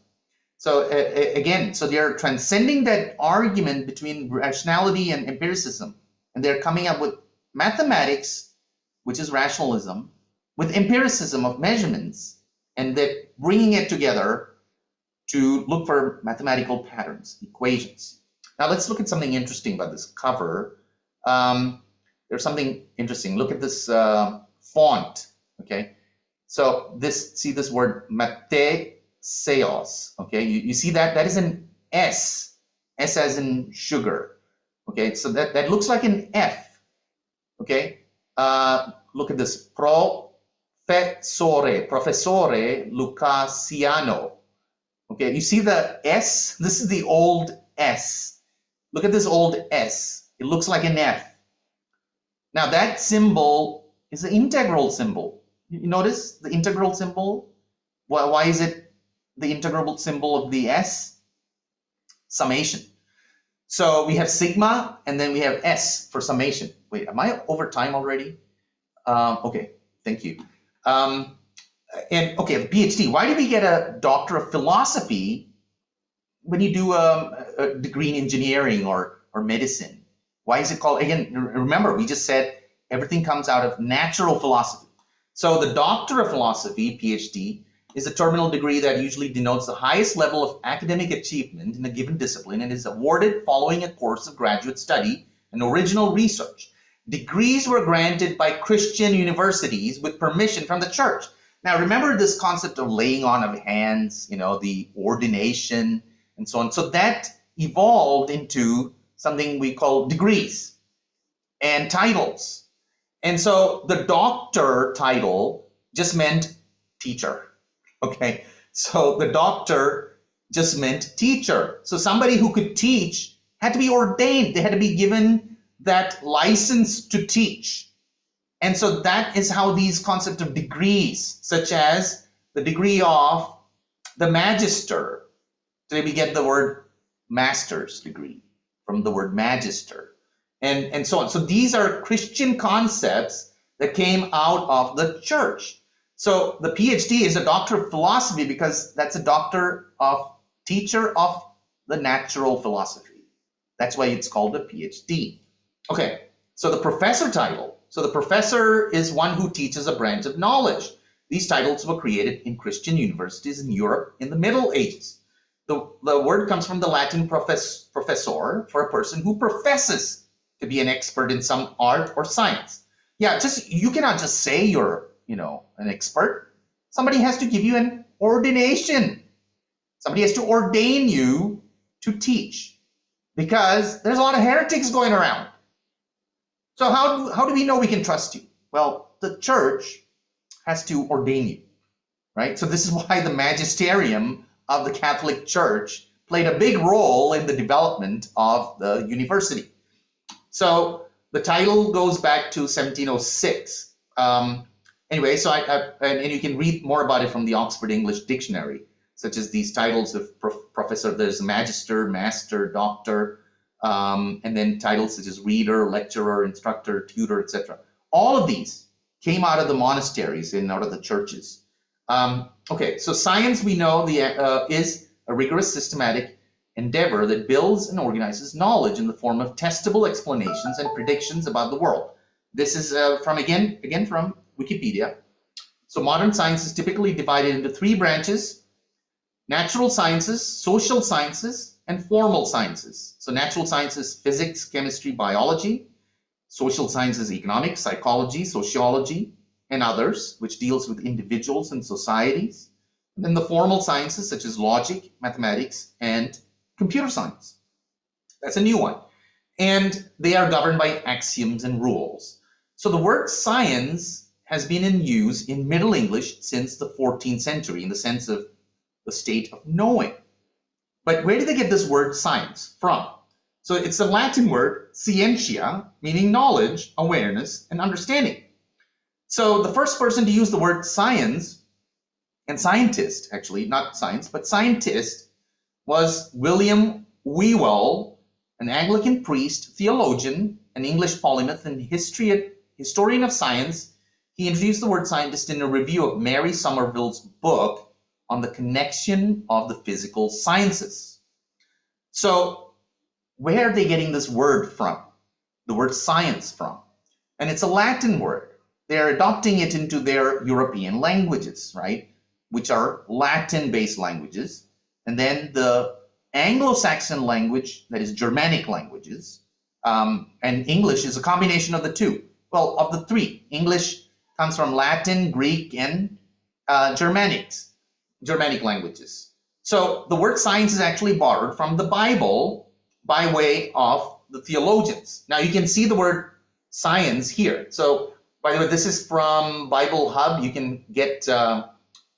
B: So again, so they're transcending that argument between rationality and empiricism, and they're coming up with mathematics, which is rationalism, with empiricism of measurements, and they're bringing it together to look for mathematical patterns, equations. Now let's look at something interesting about this cover. There's something interesting. Look at this font, okay? So see this word Matheseos, okay? You see that? That is an S, S as in sugar, okay? So that looks like an F, okay? Look at this, Professore Lucasiano. Okay, you see the S? This is the old S. Look at this old S. It looks like an F. Now that symbol is the integral symbol. You notice the integral symbol? Why is it the integral symbol of the S? Summation. So we have sigma and then we have S for summation. Wait, am I over time already? Okay, thank you. And okay, the PhD. Why do we get a doctor of philosophy when you do a degree in engineering or medicine? Why is it called, again, remember, we just said everything comes out of natural philosophy. So the doctor of philosophy, PhD, is a terminal degree that usually denotes the highest level of academic achievement in a given discipline and is awarded following a course of graduate study and original research. Degrees were granted by Christian universities with permission from the church. Now, remember this concept of laying on of hands, you know, the ordination and so on. So that evolved into something we call degrees and titles. And so the doctor title just meant teacher, okay? So the doctor just meant teacher. So somebody who could teach had to be ordained. They had to be given that license to teach. And so that is how these concepts of degrees, such as the degree of the magister, today we get the word master's degree from the word magister, and so on. So these are Christian concepts that came out of the church. So the PhD is a doctor of philosophy because that's a teacher of the natural philosophy. That's why it's called a PhD. Okay, so the professor title. So the professor is one who teaches a branch of knowledge. These titles were created in Christian universities in Europe in the Middle Ages. The word comes from the Latin professor, for a person who professes to be an expert in some art or science. Yeah, you cannot just say you're, an expert. Somebody has to give you an ordination. Somebody has to ordain you to teach, because there's a lot of heretics going around. So how do we know we can trust you? Well, the church has to ordain you, right? So this is why the magisterium of the Catholic Church played a big role in the development of the university. So the title goes back to 1706. Anyway, so and you can read more about it from the Oxford English Dictionary, such as these titles of professor. There's magister, master, doctor, and then titles such as reader, lecturer, instructor, tutor, etc. All of these came out of the monasteries and out of the churches. Okay, so science, we know, is a rigorous, systematic endeavor that builds and organizes knowledge in the form of testable explanations and predictions about the world. This is from Wikipedia. So modern science is typically divided into three branches: natural sciences, social sciences, and formal sciences. So natural sciences, physics, chemistry, biology; social sciences, economics, psychology, sociology, and others, which deals with individuals and societies. And then the formal sciences, such as logic, mathematics, and computer science. That's a new one. And they are governed by axioms and rules. So the word science has been in use in Middle English since the 14th century in the sense of the state of knowing. But where did they get this word science from? So it's a Latin word, scientia, meaning knowledge, awareness, and understanding. So the first person to use the word science, and scientist, actually, not science, but scientist, was William Whewell, an Anglican priest, theologian, an English polymath, and historian of science. He introduced the word scientist in a review of Mary Somerville's book on the connection of the physical sciences. So where are they getting this word from? The word science from? And it's a Latin word. They're adopting it into their European languages, right? Which are Latin-based languages. And then the Anglo-Saxon language, that is Germanic languages, and English is a combination of the two. Well, of the three. English comes from Latin, Greek, and Germanic languages. So the word science is actually borrowed from the Bible by way of the theologians. Now you can see the word science here. So by the way, this is from Bible Hub. You can get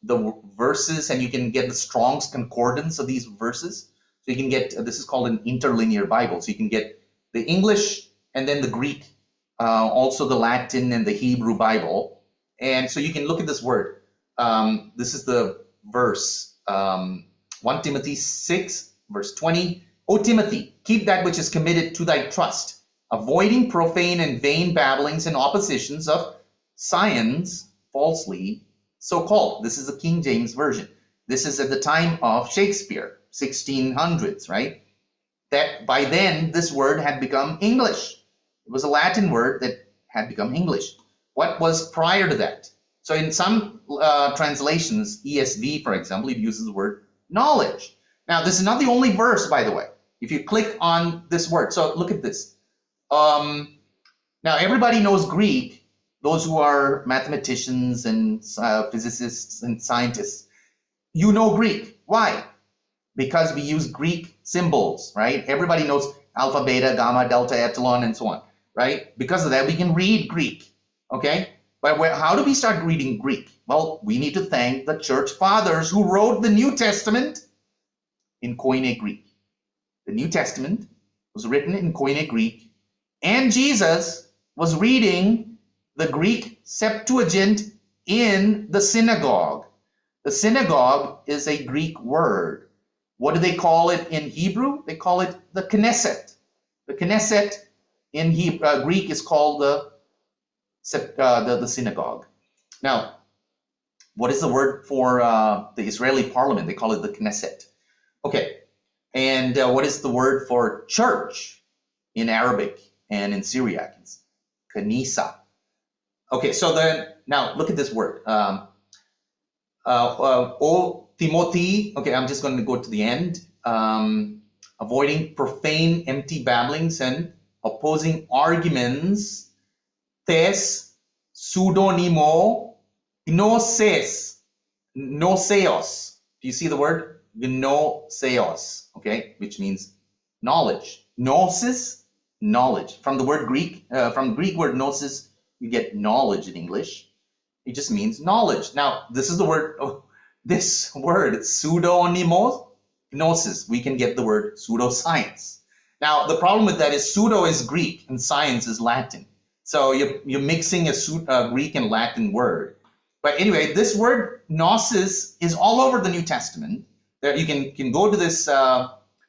B: the verses, and you can get the Strong's concordance of these verses. So you can get, this is called an interlinear Bible. So you can get the English and then the Greek, also the Latin and the Hebrew Bible. And so you can look at this word. This is the verse, 1 Timothy 6, verse 20. O Timothy, keep that which is committed to thy trust, avoiding profane and vain babblings and oppositions of science falsely so-called. This is the King James Version. This is at the time of Shakespeare, 1600s, right? That by then, this word had become English. It was a Latin word that had become English. What was prior to that? So in some translations, ESV, for example, it uses the word knowledge. Now, this is not the only verse, by the way. If you click on this word, so look at this. Now, everybody knows Greek. Those who are mathematicians and physicists and scientists, you know Greek. Why? Because we use Greek symbols, right? Everybody knows alpha, beta, gamma, delta, epsilon, and so on, right? Because of that, we can read Greek, okay? But how do we start reading Greek? Well, we need to thank the church fathers who wrote the New Testament in Koine Greek. The New Testament was written in Koine Greek, and Jesus was reading the Greek Septuagint in the synagogue. The synagogue is a Greek word. What do they call it in Hebrew? They call it the Knesset. The Knesset in Greek is called the synagogue. Now, what is the word for the Israeli parliament? They call it the Knesset. Okay, and what is the word for church in Arabic and in Syriac? It's Kanisa. Okay, so then now look at this word. O Timothy. Okay, I'm just going to go to the end. Avoiding profane, empty babblings and opposing arguments. Tes pseudonimo gnoseos. Do you see the word? Gnoseos, okay, which means knowledge. Gnosis, knowledge. From the word Greek, from Greek word gnosis, you get knowledge in English. It just means knowledge. Now, this is the word, this word, pseudonymos, gnosis. We can get the word pseudoscience. Now, the problem with that is pseudo is Greek and science is Latin. So you're mixing a Greek and Latin word. But anyway, this word gnosis is all over the New Testament. There, you can go to this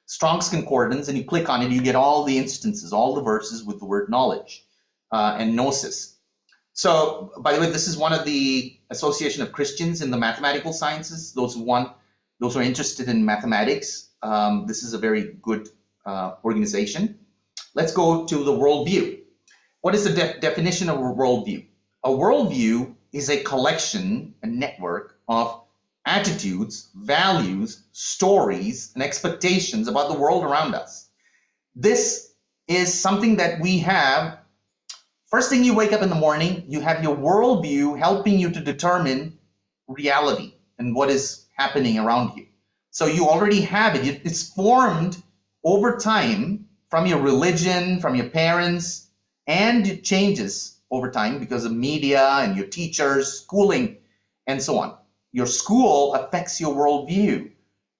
B: Strong's Concordance and you click on it, you get all the instances, all the verses with the word knowledge and gnosis. So, by the way, this is one of the Association of Christians in the mathematical sciences. Those who are interested in mathematics, this is a very good organization. Let's go to the worldview. What is the definition of a worldview? A worldview is a collection, a network of attitudes, values, stories, and expectations about the world around us. This is something that we have. First thing you wake up in the morning, you have your worldview helping you to determine reality and what is happening around you. So you already have it. It's formed over time from your religion, from your parents, and it changes over time because of media and your teachers, schooling, and so on. Your school affects your worldview.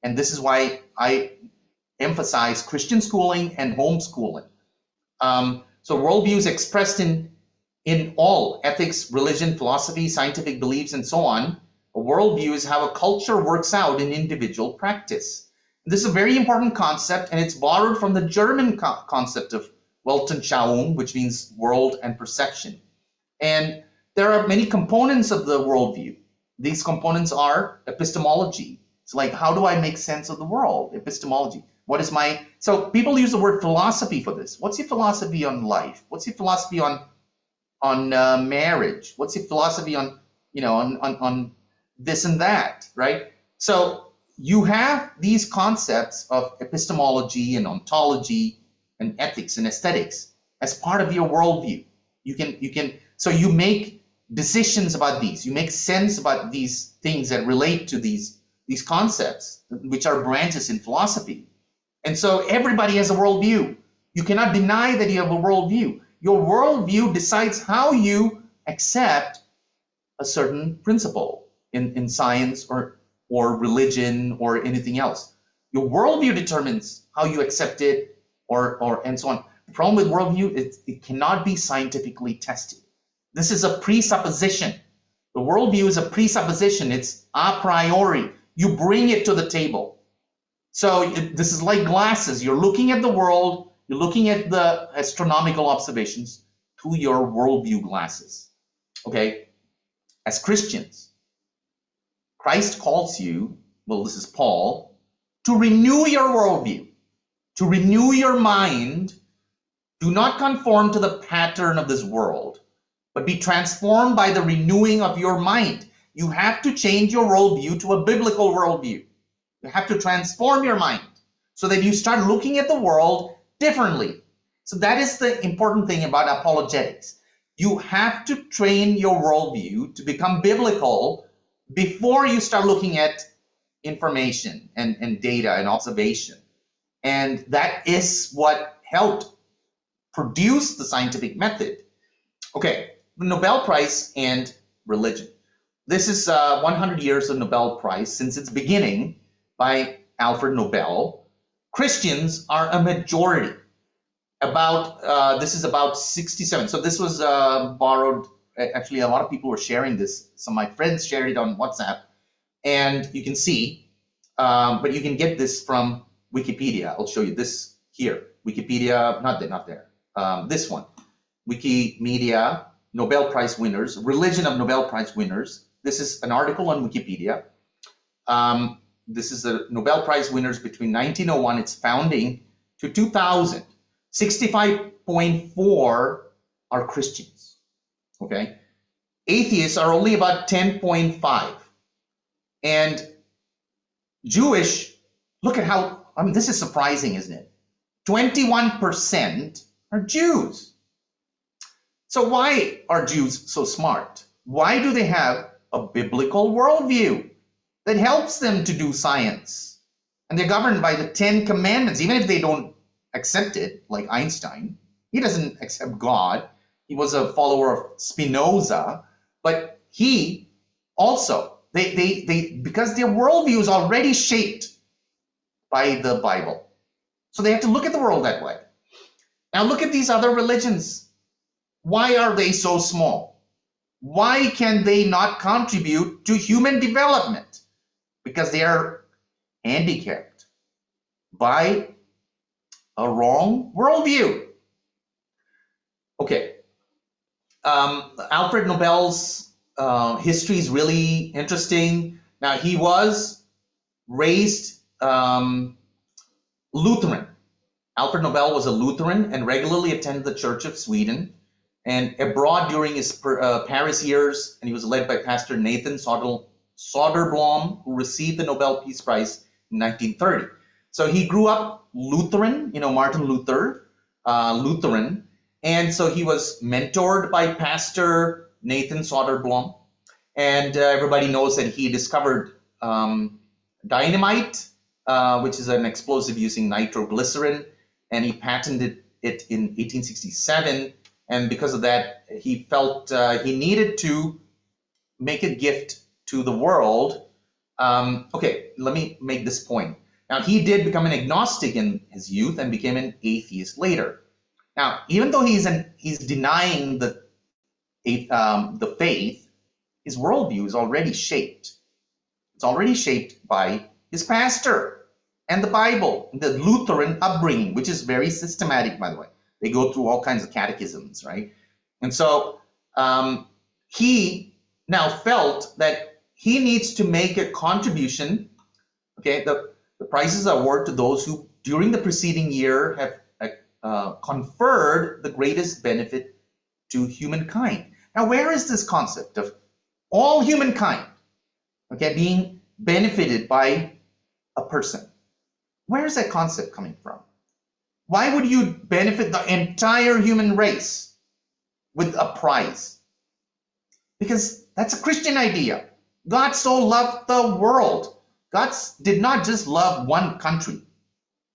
B: And this is why I emphasize Christian schooling and homeschooling. So worldview is expressed in all ethics, religion, philosophy, scientific beliefs, and so on. A worldview is how a culture works out in individual practice. This is a very important concept, and it's borrowed from the German concept of Weltanschauung, which means world and perception. And there are many components of the worldview. These components are epistemology. It's like, how do I make sense of the world? Epistemology. So people use the word philosophy for this. What's your philosophy on life? What's your philosophy on marriage? What's your philosophy on this and that, right? So you have these concepts of epistemology and ontology and ethics and aesthetics as part of your worldview. So you make decisions about these. You make sense about these things that relate to these concepts, which are branches in philosophy. And so everybody has a worldview. You cannot deny that you have a worldview. Your worldview decides how you accept a certain principle in science or religion or anything else. Your worldview determines how you accept it or and so on. The problem with worldview is it cannot be scientifically tested. This is a presupposition. The worldview is a presupposition. It's a priori. You bring it to the table. So this is like glasses. You're looking at the world, you're looking at the astronomical observations through your worldview glasses. Okay? As Christians, Christ calls you, well, this is Paul, to renew your worldview, to renew your mind. Do not conform to the pattern of this world, but be transformed by the renewing of your mind. You have to change your worldview to a biblical worldview. You have to transform your mind so that you start looking at the world differently. So that is the important thing about apologetics. You have to train your worldview to become biblical before you start looking at information and data and observation. And that is what helped produce the scientific method. Okay, the Nobel Prize and religion. This is 100 years of Nobel Prize since its beginning by Alfred Nobel. Christians are a majority. This is about 67. So this was borrowed. Actually, a lot of people were sharing this. Some of my friends shared it on WhatsApp, and you can see. But you can get this from Wikipedia. I'll show you this here. Wikipedia, not there. This one, Wikimedia, Nobel Prize winners, religion of Nobel Prize winners. This is an article on Wikipedia. This is the Nobel Prize winners between 1901, its founding, to 2000. 65.4 are Christians, okay? Atheists are only about 10.5. And Jewish, look at how, this is surprising, isn't it? 21% are Jews. So why are Jews so smart? Why do they have a biblical worldview that helps them to do science? And they're governed by the 10 Commandments, even if they don't accept it, like Einstein. He doesn't accept God. He was a follower of Spinoza, but he also, they because their worldview is already shaped by the Bible. So they have to look at the world that way. Now look at these other religions. Why are they so small? Why can they not contribute to human development? Because they are handicapped by a wrong worldview. Okay, Alfred Nobel's history is really interesting. Now, he was raised Lutheran. Alfred Nobel was a Lutheran and regularly attended the Church of Sweden and abroad during his Paris years, and he was led by Pastor Nathan Soderblom, who received the Nobel Peace Prize in 1930. So he grew up Lutheran, Martin Luther, Lutheran, and so he was mentored by Pastor Nathan Soderblom, and everybody knows that he discovered dynamite, which is an explosive using nitroglycerin, and he patented it in 1867. And because of that, he felt he needed to make a gift to the world. Okay, let me make this point. Now, he did become an agnostic in his youth and became an atheist later. Now, even though he's denying the faith, his worldview is already shaped. It's already shaped by his pastor and the Bible, the Lutheran upbringing, which is very systematic, by the way. They go through all kinds of catechisms, right? And so he now felt that he needs to make a contribution. Okay, the prizes are awarded to those who, during the preceding year, have conferred the greatest benefit to humankind. Now, where is this concept of all humankind, okay, being benefited by a person? Where is that concept coming from? Why would you benefit the entire human race with a prize? Because that's a Christian idea. God so loved the world. God did not just love one country.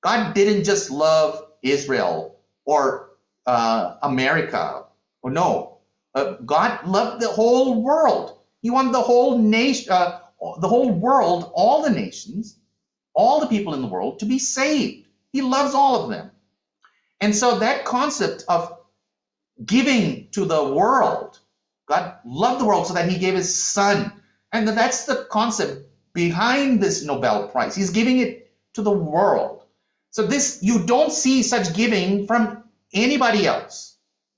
B: God didn't just love Israel or America. Or no, God loved the whole world. He wanted the whole nation, the whole world, all the nations, all the people in the world to be saved. He loves all of them. And so that concept of giving to the world, God loved the world so that he gave his son. And that's the concept behind this Nobel Prize. He's giving it to the world. So this, you don't see such giving from anybody else,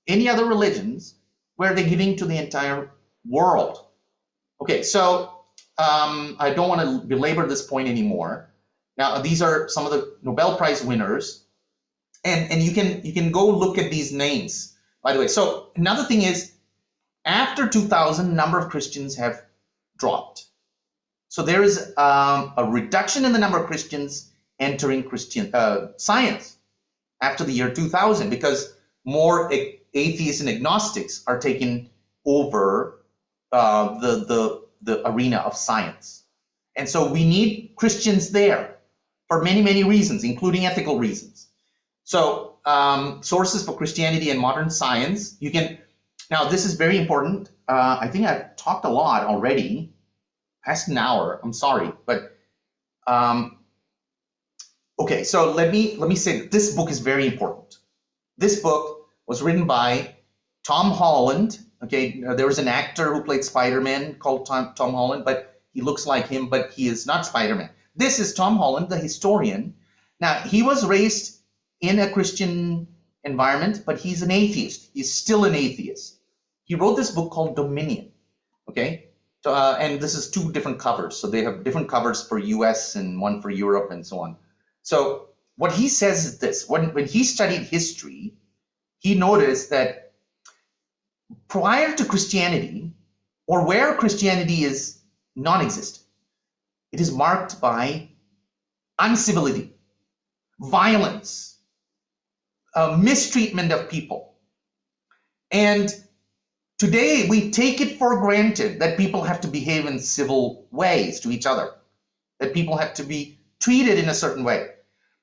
B: any other religions, where they're giving to the entire world. Okay, so I don't want to belabor this point anymore. Now, these are some of the Nobel Prize winners, and you can go look at these names, by the way. So another thing is, after 2000, the number of Christians have dropped. So there is a reduction in the number of Christians entering Christian science after the year 2000, because more atheists and agnostics are taking over the arena of science. And so we need Christians there for many, many reasons, including ethical reasons. So sources for Christianity and modern science, you can, now this is very important. I think I've talked a lot already, past an hour, I'm sorry, but okay, so let me say this book is very important. This book was written by Tom Holland. Okay, there was an actor who played Spider-Man called Tom Holland, but he looks like him, but he is not Spider-Man. This is Tom Holland, the historian. Now, he was raised in a Christian environment, but he's an atheist. He's still an atheist. He wrote this book called Dominion. Okay, and this is two different covers. So they have different covers for US and one for Europe and so on. So what he says is this: when he studied history, he noticed that prior to Christianity, or where Christianity is non-existent, it is marked by uncivility, violence, mistreatment of people. And today we take it for granted that people have to behave in civil ways to each other, that people have to be treated in a certain way.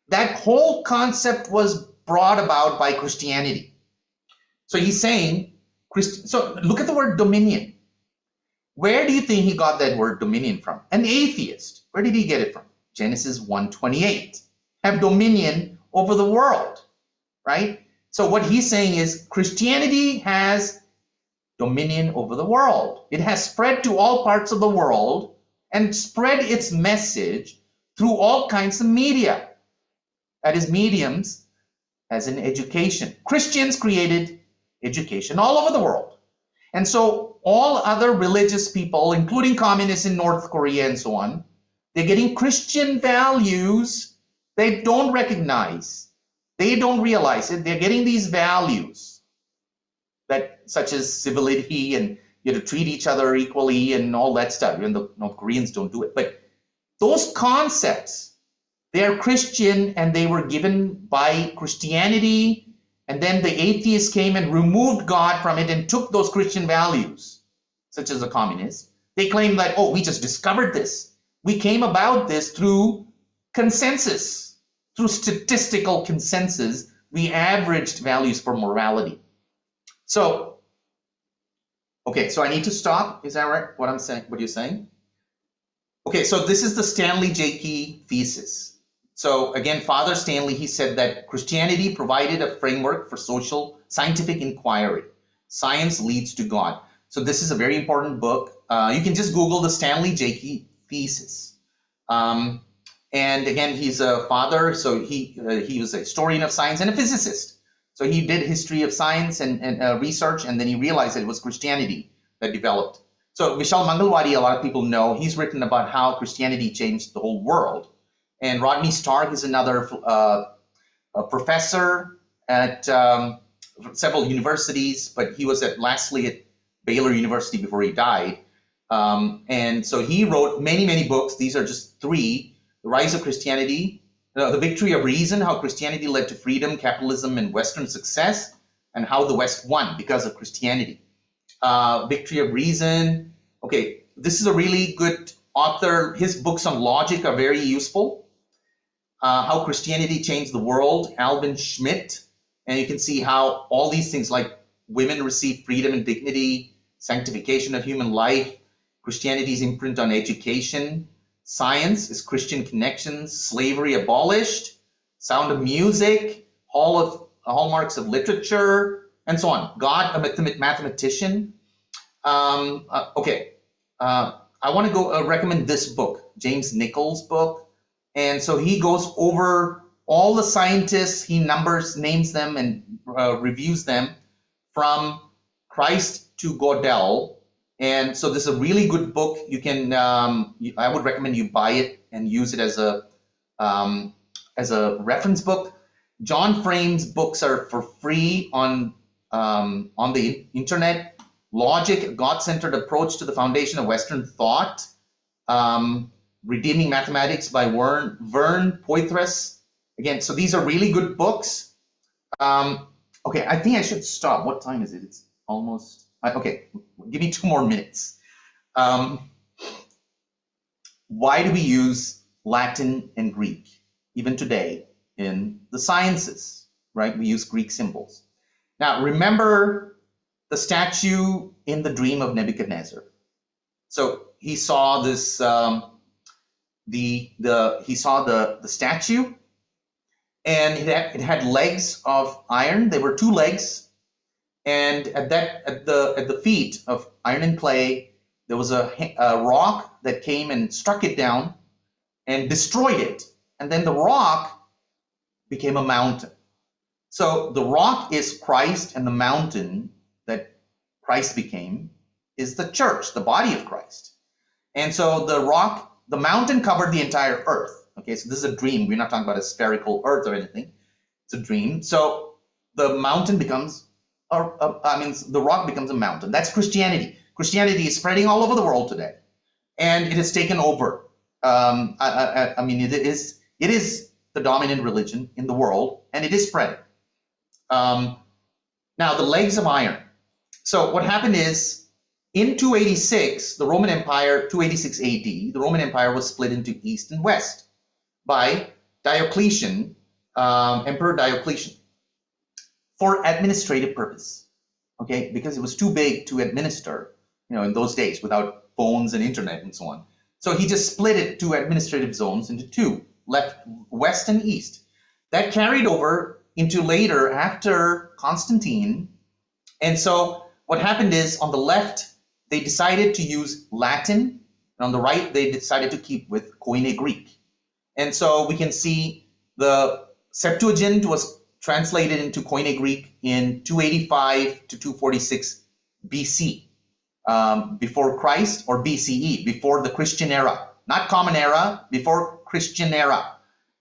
B: That whole concept was brought about by Christianity. So he's saying, so look at the word dominion. Where do you think he got that word dominion from? An atheist. Where did he get it from? Genesis 1:28. Have dominion over the world, right? So what he's saying is Christianity has dominion over the world. It has spread to all parts of the world and spread its message through all kinds of media. That is, mediums, as in education. Christians created education all over the world. And so all other religious people, including communists in North Korea and so on, they're getting Christian values they don't recognize. They don't realize it. They're getting these values that, such as civility and to treat each other equally and all that stuff. Even the North Koreans don't do it. But those concepts, they're Christian and they were given by Christianity. And then the atheists came and removed God from it and took those Christian values, such as the communists. They claim that, oh, we just discovered this. We came about this through consensus, through statistical consensus. We averaged values for morality. So, okay, so I need to stop. Is that right? What I'm saying? What you're saying? Okay, so this is the Stanley J. Key thesis. So again, Father Stanley, he said that Christianity provided a framework for social scientific inquiry. Science leads to God. So this is a very important book. You can just Google the Stanley J. Key thesis. And again, he's a father, so he was a historian of science and a physicist. So he did history of science and research, and then he realized that it was Christianity that developed. So Vishal Mangalwadi, a lot of people know, he's written about how Christianity changed the whole world. And Rodney Stark is another a professor at several universities, but he was lastly at Baylor University before he died. And so he wrote many, many books. These are just three: The Rise of Christianity, The Victory of Reason, How Christianity Led to Freedom, Capitalism, and Western Success, and How the West Won Because of Christianity. Victory of Reason. Okay, this is a really good author. His books on logic are very useful. How Christianity Changed the World, Alvin Schmidt. And you can see how all these things like women receive freedom and dignity, sanctification of human life, Christianity's imprint on education, science is Christian connections, slavery abolished, Sound of Music, hallmarks of literature, and so on. God, a mathematician. Okay, I want to go recommend this book, James Nichols' book. And so he goes over all the scientists, he names them and reviews them from Christ to Gödel. And so this is a really good book. You can, I would recommend you buy it and use it as a reference book. John Frame's books are for free on the internet. Logic, a God-centered approach to the foundation of Western thought. Redeeming Mathematics by Vern Poitras. Again, so these are really good books. Okay, I think I should stop. What time is it? It's almost, okay, give me 2 more minutes. Why do we use Latin and Greek, even today, in the sciences, right? We use Greek symbols. Now, remember the statue in the dream of Nebuchadnezzar. So he saw this, he saw the statue, and it had legs of iron. There were 2 legs, and at the feet of iron and clay, there was a rock that came and struck it down and destroyed it, and then the rock became a mountain. So the rock is Christ, and the mountain that Christ became is the church, the body of Christ. And so the mountain covered the entire earth. Okay, so this is a dream. We're not talking about a spherical earth or anything. It's a dream. So the mountain becomes, the rock becomes a mountain. That's Christianity. Christianity is spreading all over the world today, and it has taken over. It is the dominant religion in the world, and it is spreading. Now, the legs of iron. So what happened is, in 286, the Roman Empire, 286 AD, the Roman Empire was split into East and West by Diocletian, Emperor Diocletian, for administrative purpose, okay? Because it was too big to administer, in those days without phones and internet and so on. So he just split it to administrative zones into 2, left, West and East. That carried over into later after Constantine. And so what happened is on the left, they decided to use Latin, and on the right, they decided to keep with Koine Greek. And so we can see the Septuagint was translated into Koine Greek in 285 to 246 BC, before Christ, or BCE, before the Christian era. Not Common Era, before Christian era.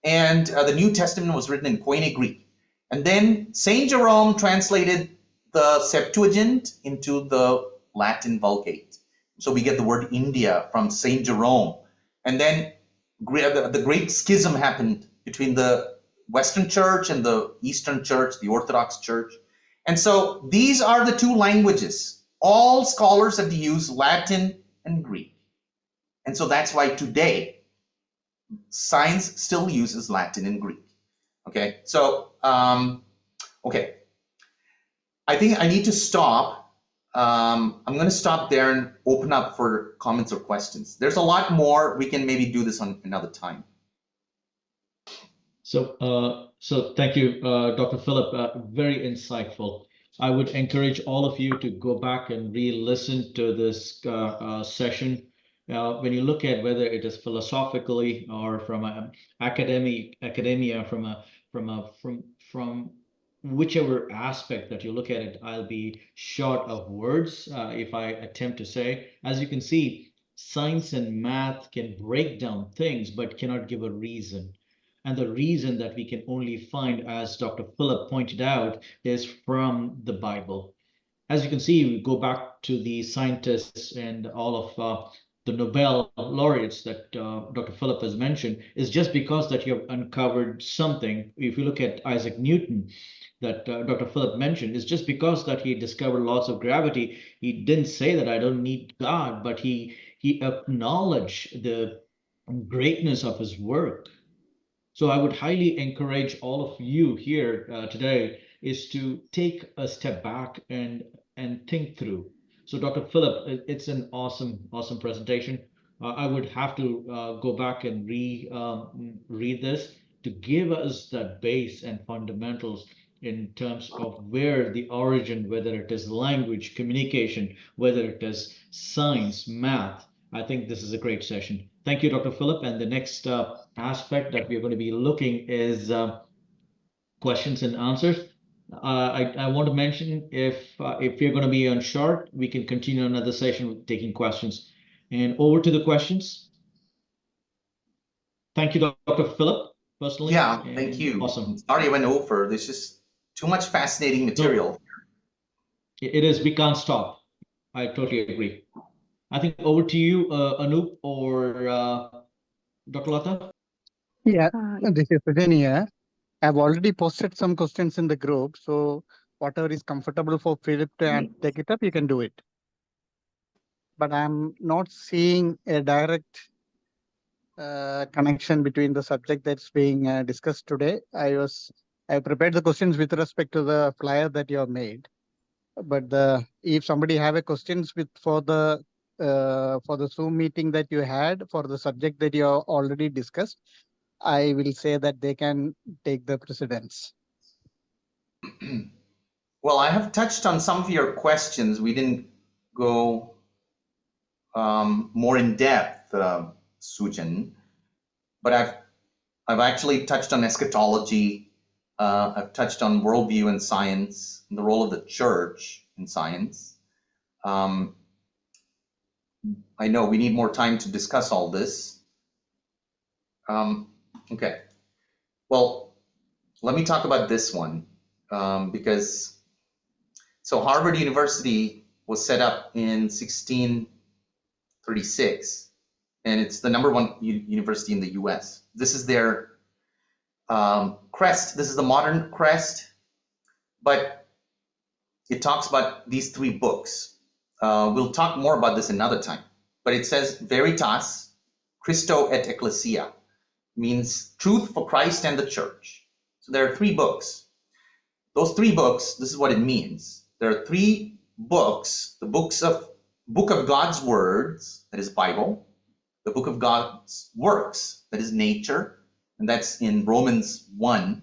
B: And the New Testament was written in Koine Greek. And then St. Jerome translated the Septuagint into the Latin Vulgate. So we get the word India from St. Jerome. And then the great schism happened between the Western Church and the Eastern Church, the Orthodox Church. And so these are the two languages. All scholars have to use Latin and Greek. And so that's why today science still uses Latin and Greek. Okay, so, okay. I think I need to stop. I'm going to stop there and open up for comments or questions. There's a lot more. We can maybe do this on another time.
A: So thank you, Dr. Philip. Very insightful. I would encourage all of you to go back and re-listen to this session. When you look at whether it is philosophically or from academia, from whichever aspect that you look at it, I'll be short of words if I attempt to say. As you can see, science and math can break down things, but cannot give a reason. And the reason that we can only find, as Dr. Philip pointed out, is from the Bible. As you can see, we go back to the scientists and all of the Nobel laureates that Dr. Philip has mentioned, is just because that you have uncovered something. If you look at Isaac Newton, that Dr. Philip mentioned, is just because that he discovered laws of gravity. He didn't say that I don't need God, but he acknowledged the greatness of his work. So I would highly encourage all of you here today is to take a step back and think through. So Dr. Philip, it's an awesome presentation. I would have to go back and read this to give us that base and fundamentals in terms of where the origin, whether it is language, communication, whether it is science, math. I think this is a great session. Thank you, Dr. Philip. And the next aspect that we're going to be looking is questions and answers. I want to mention if you're going to be on short, we can continue another session with taking questions. And over to the questions. Thank you, Dr. Philip, personally.
B: Yeah, thank you.
A: Awesome.
B: Sorry I went over. There's just too much fascinating material.
A: No, it is. We can't stop. I totally agree. I think over to you, Anup or Dr. Lata.
C: Yeah, this is Virginia. I've already posted some questions in the group, so whatever is comfortable for Philip to take it up, you can do it. But I'm not seeing a direct connection between the subject that's being discussed today. I prepared the questions with respect to the flyer that you have made. But if somebody have a questions for the Zoom meeting that you had for the subject that you have already discussed, I will say that they can take the precedence.
B: Well, I have touched on some of your questions. We didn't go more in depth, Sujan, but I've actually touched on eschatology. I've touched on worldview in science, and the role of the church in science. I know we need more time to discuss all this. Okay, well, let me talk about this one because Harvard University was set up in 1636, and it's the #1 university in the US. This is their crest. This is the modern crest, but it talks about these 3 books. We'll talk more about this another time, but it says Veritas, Christo et Ecclesia, means truth for Christ and the church. So there are 3 books. Those 3 books, this is what it means. There are 3 books, the book of God's words, that is Bible, the book of God's works, that is nature, and that's in Romans 1,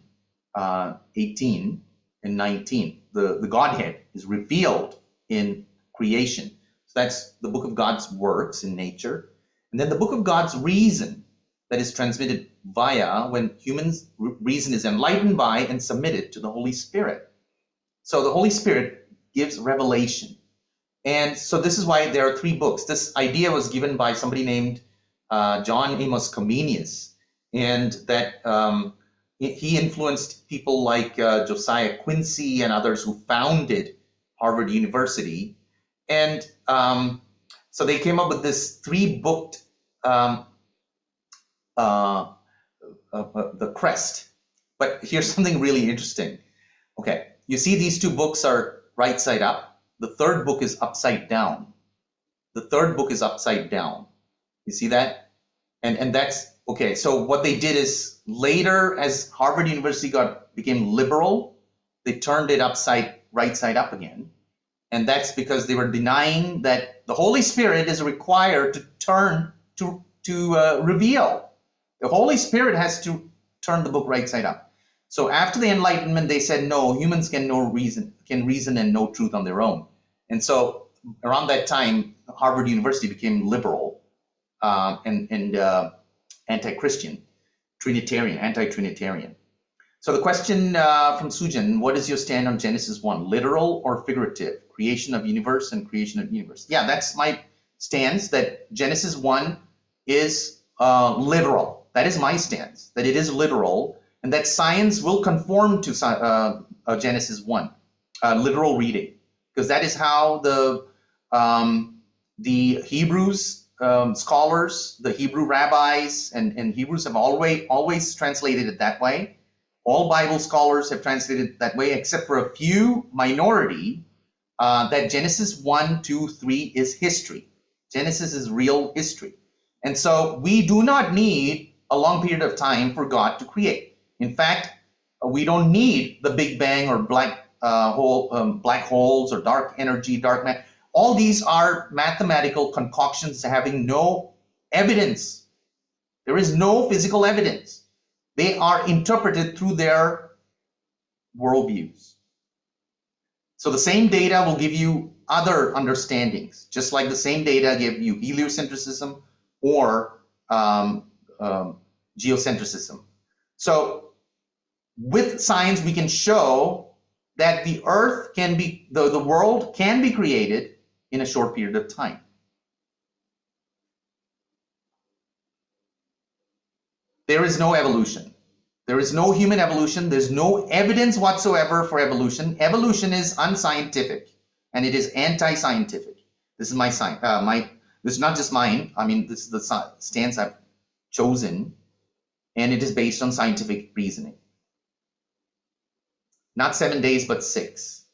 B: 18 and 19. The Godhead is revealed in creation. So that's the book of God's works in nature. And then the book of God's reason that is transmitted via when humans' reason is enlightened by and submitted to the Holy Spirit. So the Holy Spirit gives revelation. And so this is why there are 3 books. This idea was given by somebody named John Amos Comenius, and that he influenced people like Josiah Quincy and others who founded Harvard University. And so they came up with this 3-booked, the crest. But here's something really interesting. Okay, you see these 2 books are right side up. The 3rd book is upside down. The 3rd book is upside down. You see that? And that's okay. So what they did is later, as Harvard University became liberal, they turned it right side up again. And that's because they were denying that the Holy Spirit is required to turn to reveal. The Holy Spirit has to turn the book right side up. So after the Enlightenment, they said, no, humans can reason and know truth on their own. And so around that time, Harvard University became liberal and anti-Christian, anti-Trinitarian. So the question from Sujan, what is your stand on Genesis 1, literal or figurative? Creation of universe and creation of universe. Yeah, that's my stance, that Genesis 1 is literal. That is my stance, that it is literal, and that science will conform to Genesis 1, literal reading, because that is how the Hebrews scholars, the Hebrew rabbis, and Hebrews have always translated it that way. All Bible scholars have translated it that way, except for a few minority, that Genesis 1, 2, 3 is history. Genesis is real history. And so we do not need a long period of time for God to create. In fact, we don't need the Big Bang or black holes or dark energy, dark matter. All these are mathematical concoctions having no evidence. There is no physical evidence. They are interpreted through their worldviews. So the same data will give you other understandings, just like the same data give you heliocentrism or geocentrism. So with science, we can show that the earth can be, the world can be created in a short period of time. There is no evolution. There is no human evolution. There's no evidence whatsoever for evolution. Evolution is unscientific, and it is anti-scientific. This is my this is not just mine. I mean, this is the stance I've chosen, and it is based on scientific reasoning. Not 7 days, but 6.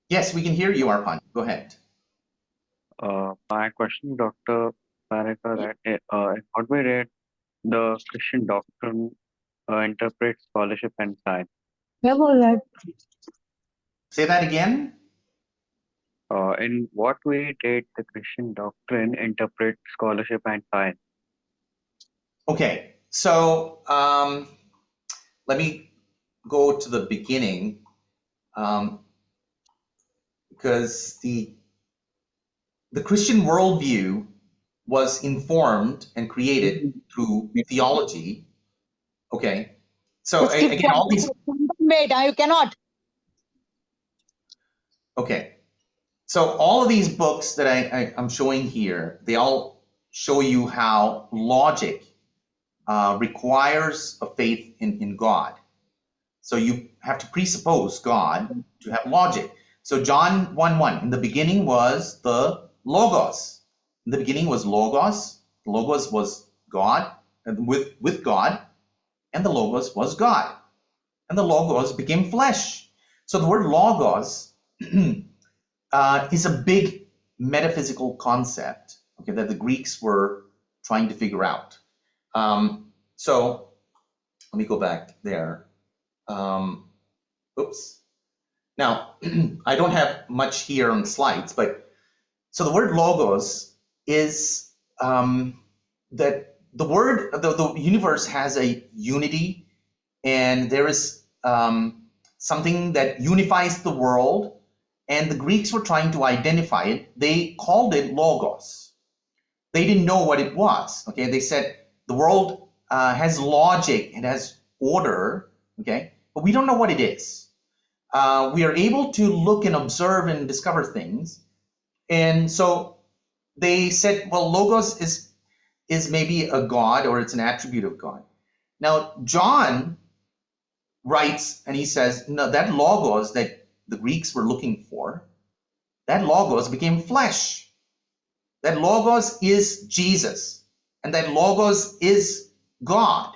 B: Yes, we can hear you, Arpan. Go ahead.
D: My question, Dr. Panicker, that in what way did the Christian doctrine interpret scholarship and science?
B: Say that again.
D: In what way did the Christian doctrine interpret scholarship and science?
B: Okay, so let me go to the beginning, because the Christian worldview was informed and created through theology. Okay, so again, all these.
E: Wait, you cannot.
B: Okay, so all of these books that I'm showing here, they all show you how logic requires a faith in God. So you have to presuppose God to have logic. So John 1:1, in the beginning was the Logos. In the beginning was Logos. The Logos was God, and with God, and the Logos was God. And the Logos became flesh. So the word Logos is a big metaphysical concept, okay, that the Greeks were trying to figure out. So let me go back there. Oops. Now, I don't have much here on the slides, but so the word logos is that the word, the universe has a unity and there is something that unifies the world, and the Greeks were trying to identify it. They called it logos. They didn't know what it was. Okay, they said the world has logic, it has order. Okay, but we don't know what it is. We are able to look and observe and discover things, and so they said, well, logos is maybe a god, or it's an attribute of God. Now John writes and he says, no, that logos that the Greeks were looking for, that logos became flesh. That logos is Jesus, and that logos is God.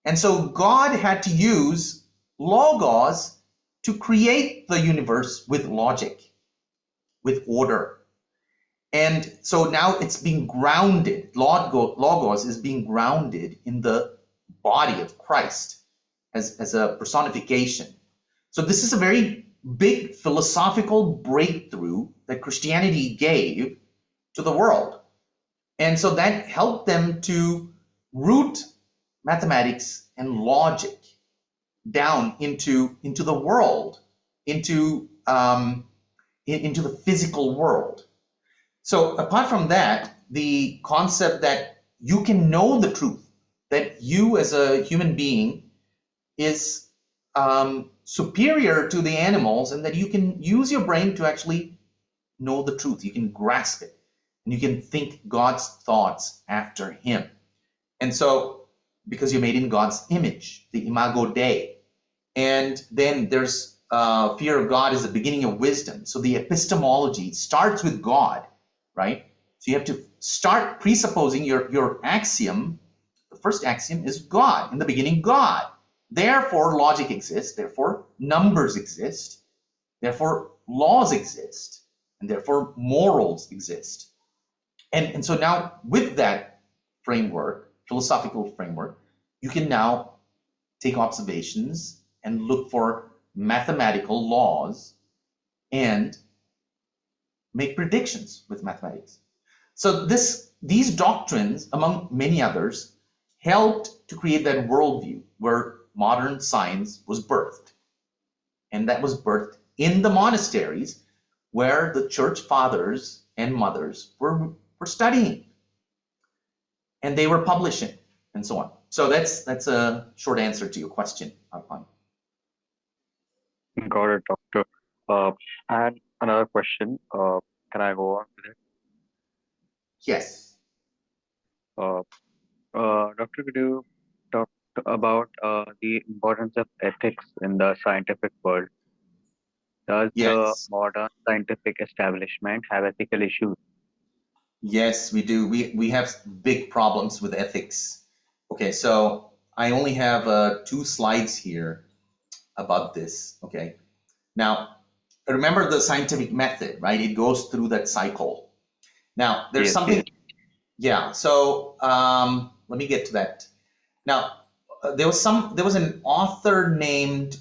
B: And so God had to use logos to create the universe with logic, with order. And so now it's being grounded. Logos is being grounded in the body of Christ as a personification. So this is a very big philosophical breakthrough that Christianity gave to the world. And so that helped them to root mathematics and logic down into the world, into the physical world. So apart from that, the concept that you can know the truth, that you as a human being is superior to the animals, and that you can use your brain to actually know the truth. You can grasp it, and you can think God's thoughts after him. And so, because you're made in God's image, the imago Dei. And then there's fear of God is the beginning of wisdom. So the epistemology starts with God, right? So you have to start presupposing your axiom. The first axiom is God. In the beginning, God. Therefore, logic exists. Therefore, numbers exist. Therefore, laws exist. And therefore, morals exist. And so now with that framework, philosophical framework, you can now take observations and look for mathematical laws and make predictions with mathematics. So these doctrines, among many others, helped to create that worldview where modern science was birthed. And that was birthed in the monasteries where the church fathers and mothers were studying, and they were publishing, and so on. So that's a short answer to your question, Arpan.
D: Got it, doctor. And another question. Can I go on with it?
B: Yes.
D: Doctor, could you talk about the importance of ethics in the scientific world? Does the
B: Yes.
D: modern scientific establishment have ethical issues?
B: Yes, we do. We have big problems with ethics. Okay, so I only have 2 slides here about this. Okay, now remember the scientific method, right? It goes through that cycle. Now there's
D: Yes,
B: something.
D: yes.
B: Yeah. So let me get to that. Now there was an author named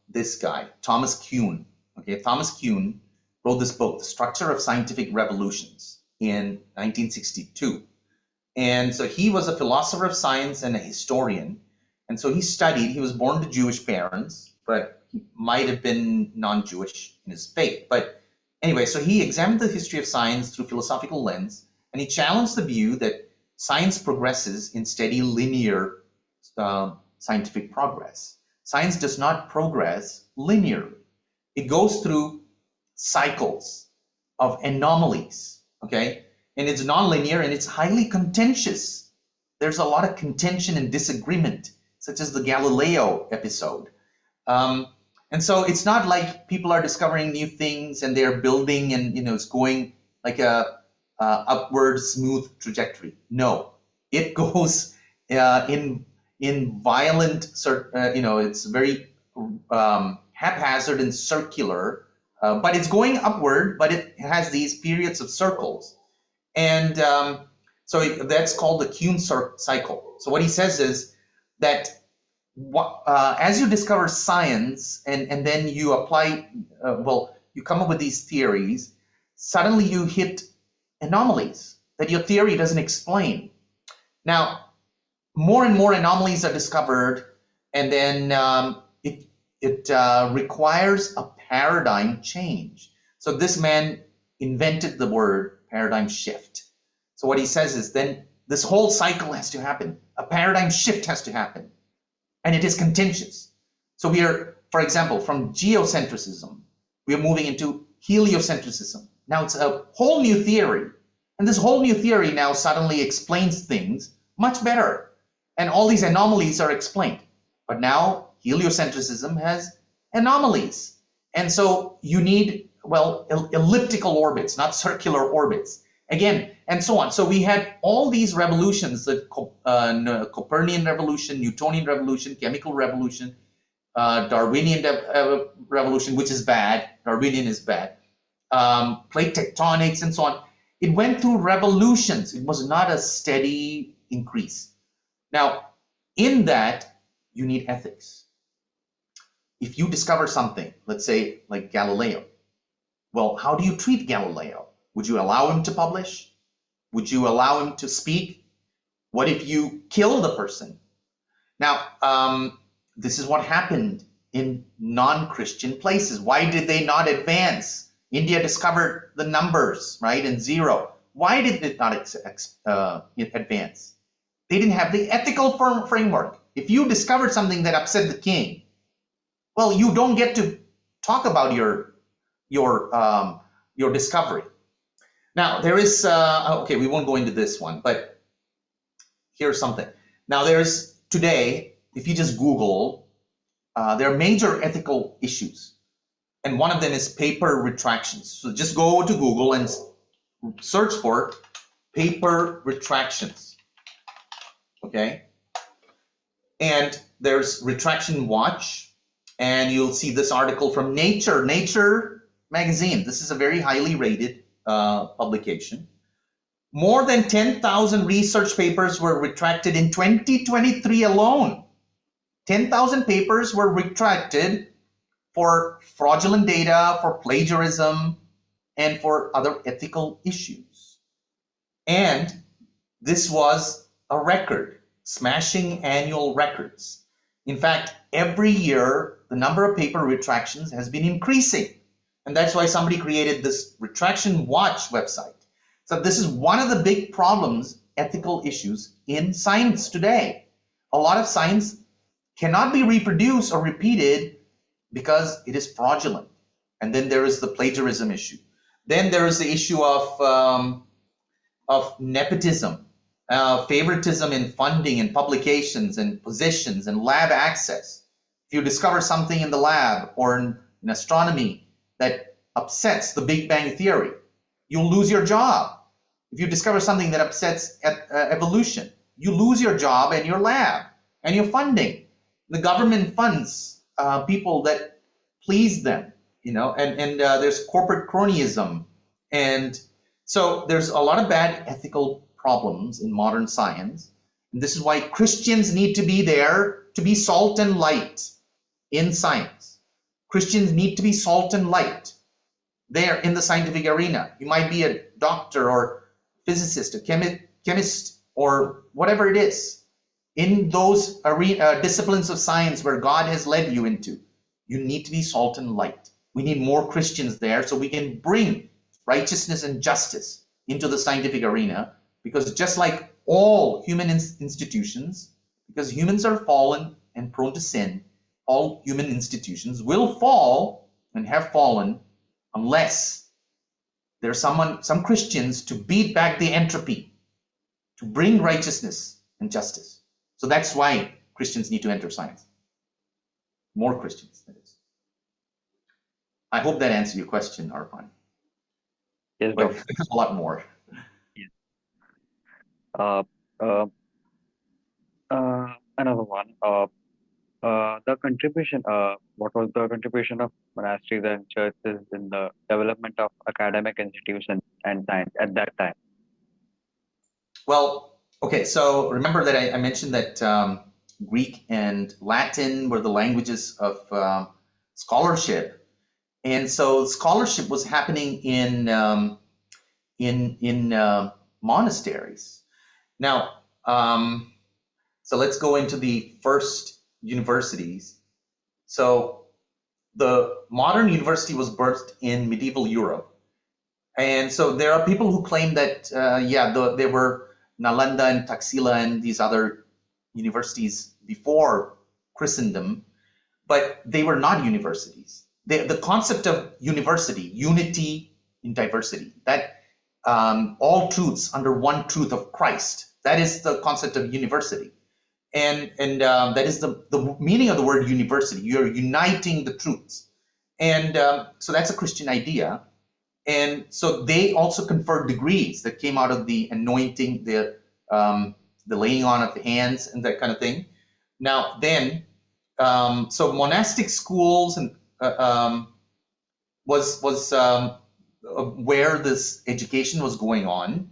B: this guy, Thomas Kuhn. Okay, Thomas Kuhn wrote this book, The Structure of Scientific Revolutions, in 1962. And so he was a philosopher of science and a historian. And so he studied, he was born to Jewish parents, but he might have been non-Jewish in his faith. But anyway, so he examined the history of science through philosophical lens, and he challenged the view that science progresses in steady linear scientific progress. Science does not progress linearly. It goes through cycles of anomalies, okay? And it's nonlinear and it's highly contentious. There's a lot of contention and disagreement, such as the Galileo episode. And so it's not like people are discovering new things and they're building and it's going like a upward smooth trajectory. No, it goes in violent, it's very haphazard and circular, but it's going upward, but it has these periods of circles. And so that's called the Kuhn cycle. So what he says is that as you discover science and then you apply, you come up with these theories, suddenly you hit anomalies that your theory doesn't explain. Now, more and more anomalies are discovered, and then it requires a paradigm change. So this man invented the word paradigm shift. So what he says is then this whole cycle has to happen. A paradigm shift has to happen, and it is contentious. So we are, for example, from geocentrism, we are moving into heliocentrism. Now it's a whole new theory, and this whole new theory now suddenly explains things much better, and all these anomalies are explained. But now heliocentrism has anomalies, and so you need, well, elliptical orbits, not circular orbits, again, and so on. So we had all these revolutions, the Copernican revolution, Newtonian revolution, chemical revolution, Darwinian revolution, which is bad. Darwinian is bad. Plate tectonics and so on. It went through revolutions. It was not a steady increase. Now, in that, you need ethics. If you discover something, let's say like Galileo, well, how do you treat Galileo? Would you allow him to publish? Would you allow him to speak? What if you kill the person? Now, this is what happened in non-Christian places. Why did they not advance? India discovered the numbers, right, and zero. Why did it not advance? They didn't have the ethical framework. If you discovered something that upset the king, well, you don't get to talk about your discovery. Now, there is, okay, we won't go into this one, but here's something. Now, there's today, if you just Google, there are major ethical issues. And one of them is paper retractions. So just go to Google and search for paper retractions. Okay? And there's Retraction Watch. And you'll see this article from Nature magazine. This is a very highly rated publication. More than 10,000 research papers were retracted in 2023 alone. 10,000 papers were retracted for fraudulent data, for plagiarism, and for other ethical issues. And this was a record, smashing annual records. In fact, every year, the number of paper retractions has been increasing. And that's why somebody created this Retraction Watch website. So this is one of the big problems, ethical issues in science today. A lot of science cannot be reproduced or repeated because it is fraudulent. And then there is the plagiarism issue. Then there is the issue of nepotism, favoritism in funding and publications and positions and lab access. If you discover something in the lab or in astronomy that upsets the Big Bang Theory, you'll lose your job. If you discover something that upsets evolution, you lose your job and your lab and your funding. The government funds people that please them, you know, and there's corporate cronyism. And so there's a lot of bad ethical problems in modern science. And this is why Christians need to be there to be salt and light in science. Christians need to be salt and light there in the scientific arena. You might be a doctor or physicist, a chemist, or whatever it is. In those disciplines of science where God has led you into, you need to be salt and light. We need more Christians there so we can bring righteousness and justice into the scientific arena, because just like all human institutions, because humans are fallen and prone to sin, all human institutions will fall and have fallen unless there's some Christians to beat back the entropy, to bring righteousness and justice. So that's why Christians need to enter science. More Christians, that is. I hope that answered your question, Arpan.
D: Yes,
B: But
D: Doctor.
B: there's a lot more.
D: Another one. The contribution. What was the contribution of monasteries and churches in the development of academic institutions and science at that time?
B: Well, okay, so remember that I mentioned that Greek and Latin were the languages of scholarship, and so scholarship was happening in monasteries. Now, So let's go into the first universities. So the modern university was birthed in medieval Europe. And so there are people who claim that, there were Nalanda and Taxila and these other universities before Christendom, but they were not universities. The concept of university, unity in diversity, that all truths under one truth of Christ, that is the concept of university. And that is the meaning of the word university. You're uniting the truths. And so that's a Christian idea. And so they also conferred degrees that came out of the anointing, the laying on of the hands and that kind of thing. Now then, so monastic schools and was where this education was going on.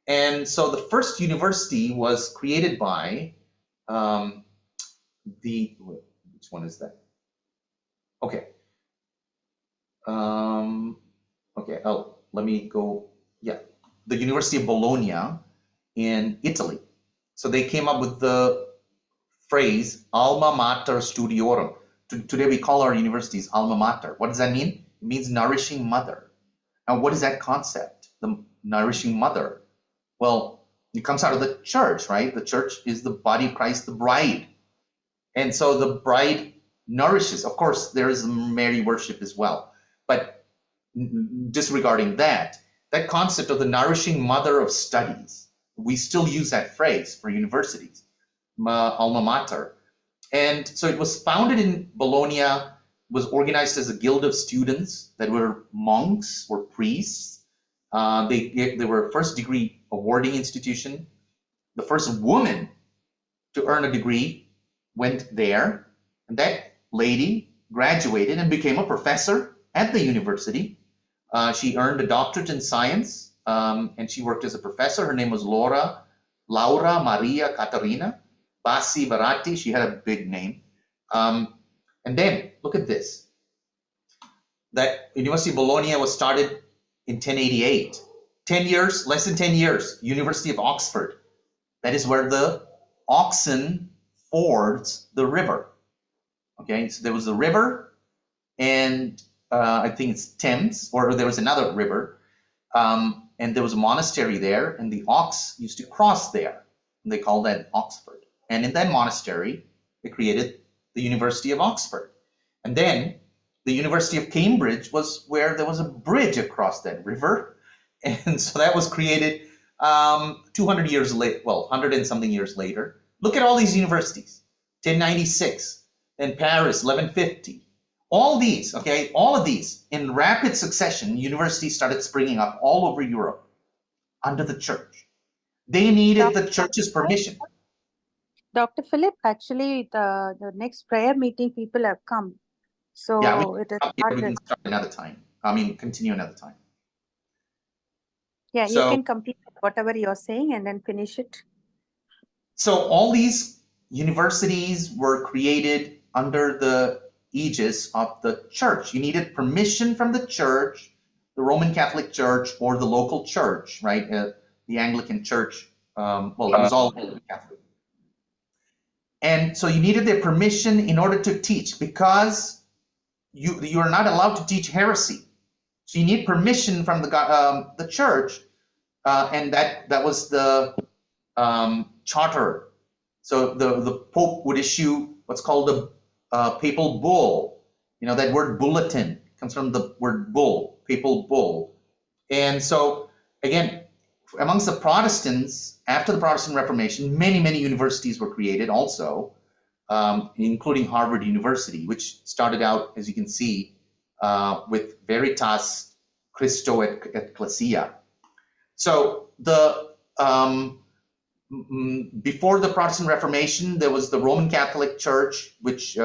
B: And so the first university was created by which one is that? Okay. Okay, let me go, the University of Bologna in Italy. So they came up with the phrase alma mater studiorum. Today we call our universities alma mater. What does that mean? It means nourishing mother. Now what is that concept, the nourishing mother? Well, it comes out of the church, right? The church is the body of Christ, the bride. And so the bride nourishes. Of course, there is Mary worship as well. But disregarding that concept of the nourishing mother of studies, we still use that phrase for universities, alma mater. And so it was founded in Bologna, was organized as a guild of students that were monks or priests. They were a first degree awarding institution. The first woman to earn a degree went there, and that lady graduated and became a professor at the university. She earned a doctorate in science, and she worked as a professor. Her name was Laura Maria Caterina Bassi Baratti. She had a big name. And then, look at this. That University of Bologna was started in 1088. 10 years, less than 10 years, University of Oxford. That is where the oxen fords the river. Okay, so there was a river, and I think it's Thames, or there was another river, and there was a monastery there, and the ox used to cross there, and they called that Oxford. And in that monastery, they created the University of Oxford. And then the University of Cambridge was where there was a bridge across that river, and so that was created 200 years later, well, 100 and something years later. Look at all these universities, 1096, then Paris, 1150. All these, okay, all of these, in rapid succession, universities started springing up all over Europe under the church. They needed the church's permission.
F: Dr. Philip, actually, the next prayer meeting, people have come. So
B: Yeah,
F: we
B: can start another time. I mean, continue another time.
F: Yeah,
B: so,
F: you can complete whatever you're saying and then finish it.
B: So all these universities were created under the aegis of the church. You needed permission from the church, the Roman Catholic Church, or the local church, right? The Anglican Church. Well, it was all Catholic. And so you needed their permission in order to teach, because you are not allowed to teach heresy. So you need permission from the church, and that was the charter. So the Pope would issue what's called a papal bull. You know, that word bulletin comes from the word bull, papal bull. And so again, amongst the Protestants, after the Protestant Reformation, many universities were created also, including Harvard University, which started out, as you can see, with Veritas Christo et Ecclesia. So before the Protestant Reformation, there was the Roman Catholic Church, which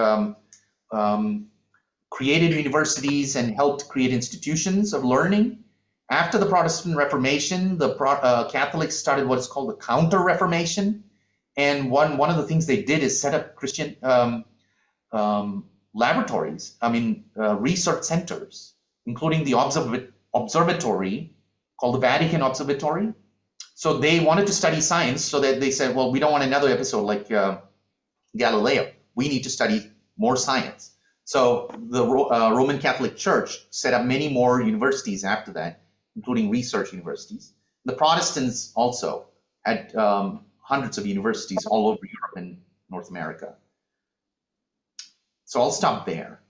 B: created universities and helped create institutions of learning. After the Protestant Reformation, the Catholics started what is called the Counter-Reformation. And one of the things they did is set up Christian laboratories, research centers, including the observatory called the Vatican Observatory, So they wanted to study science, so that they said, well, we don't want another episode like Galileo. We need to study more science. So the Roman Catholic Church set up many more universities after that, including research universities. The Protestants also had hundreds of universities all over Europe and North America. So I'll stop there.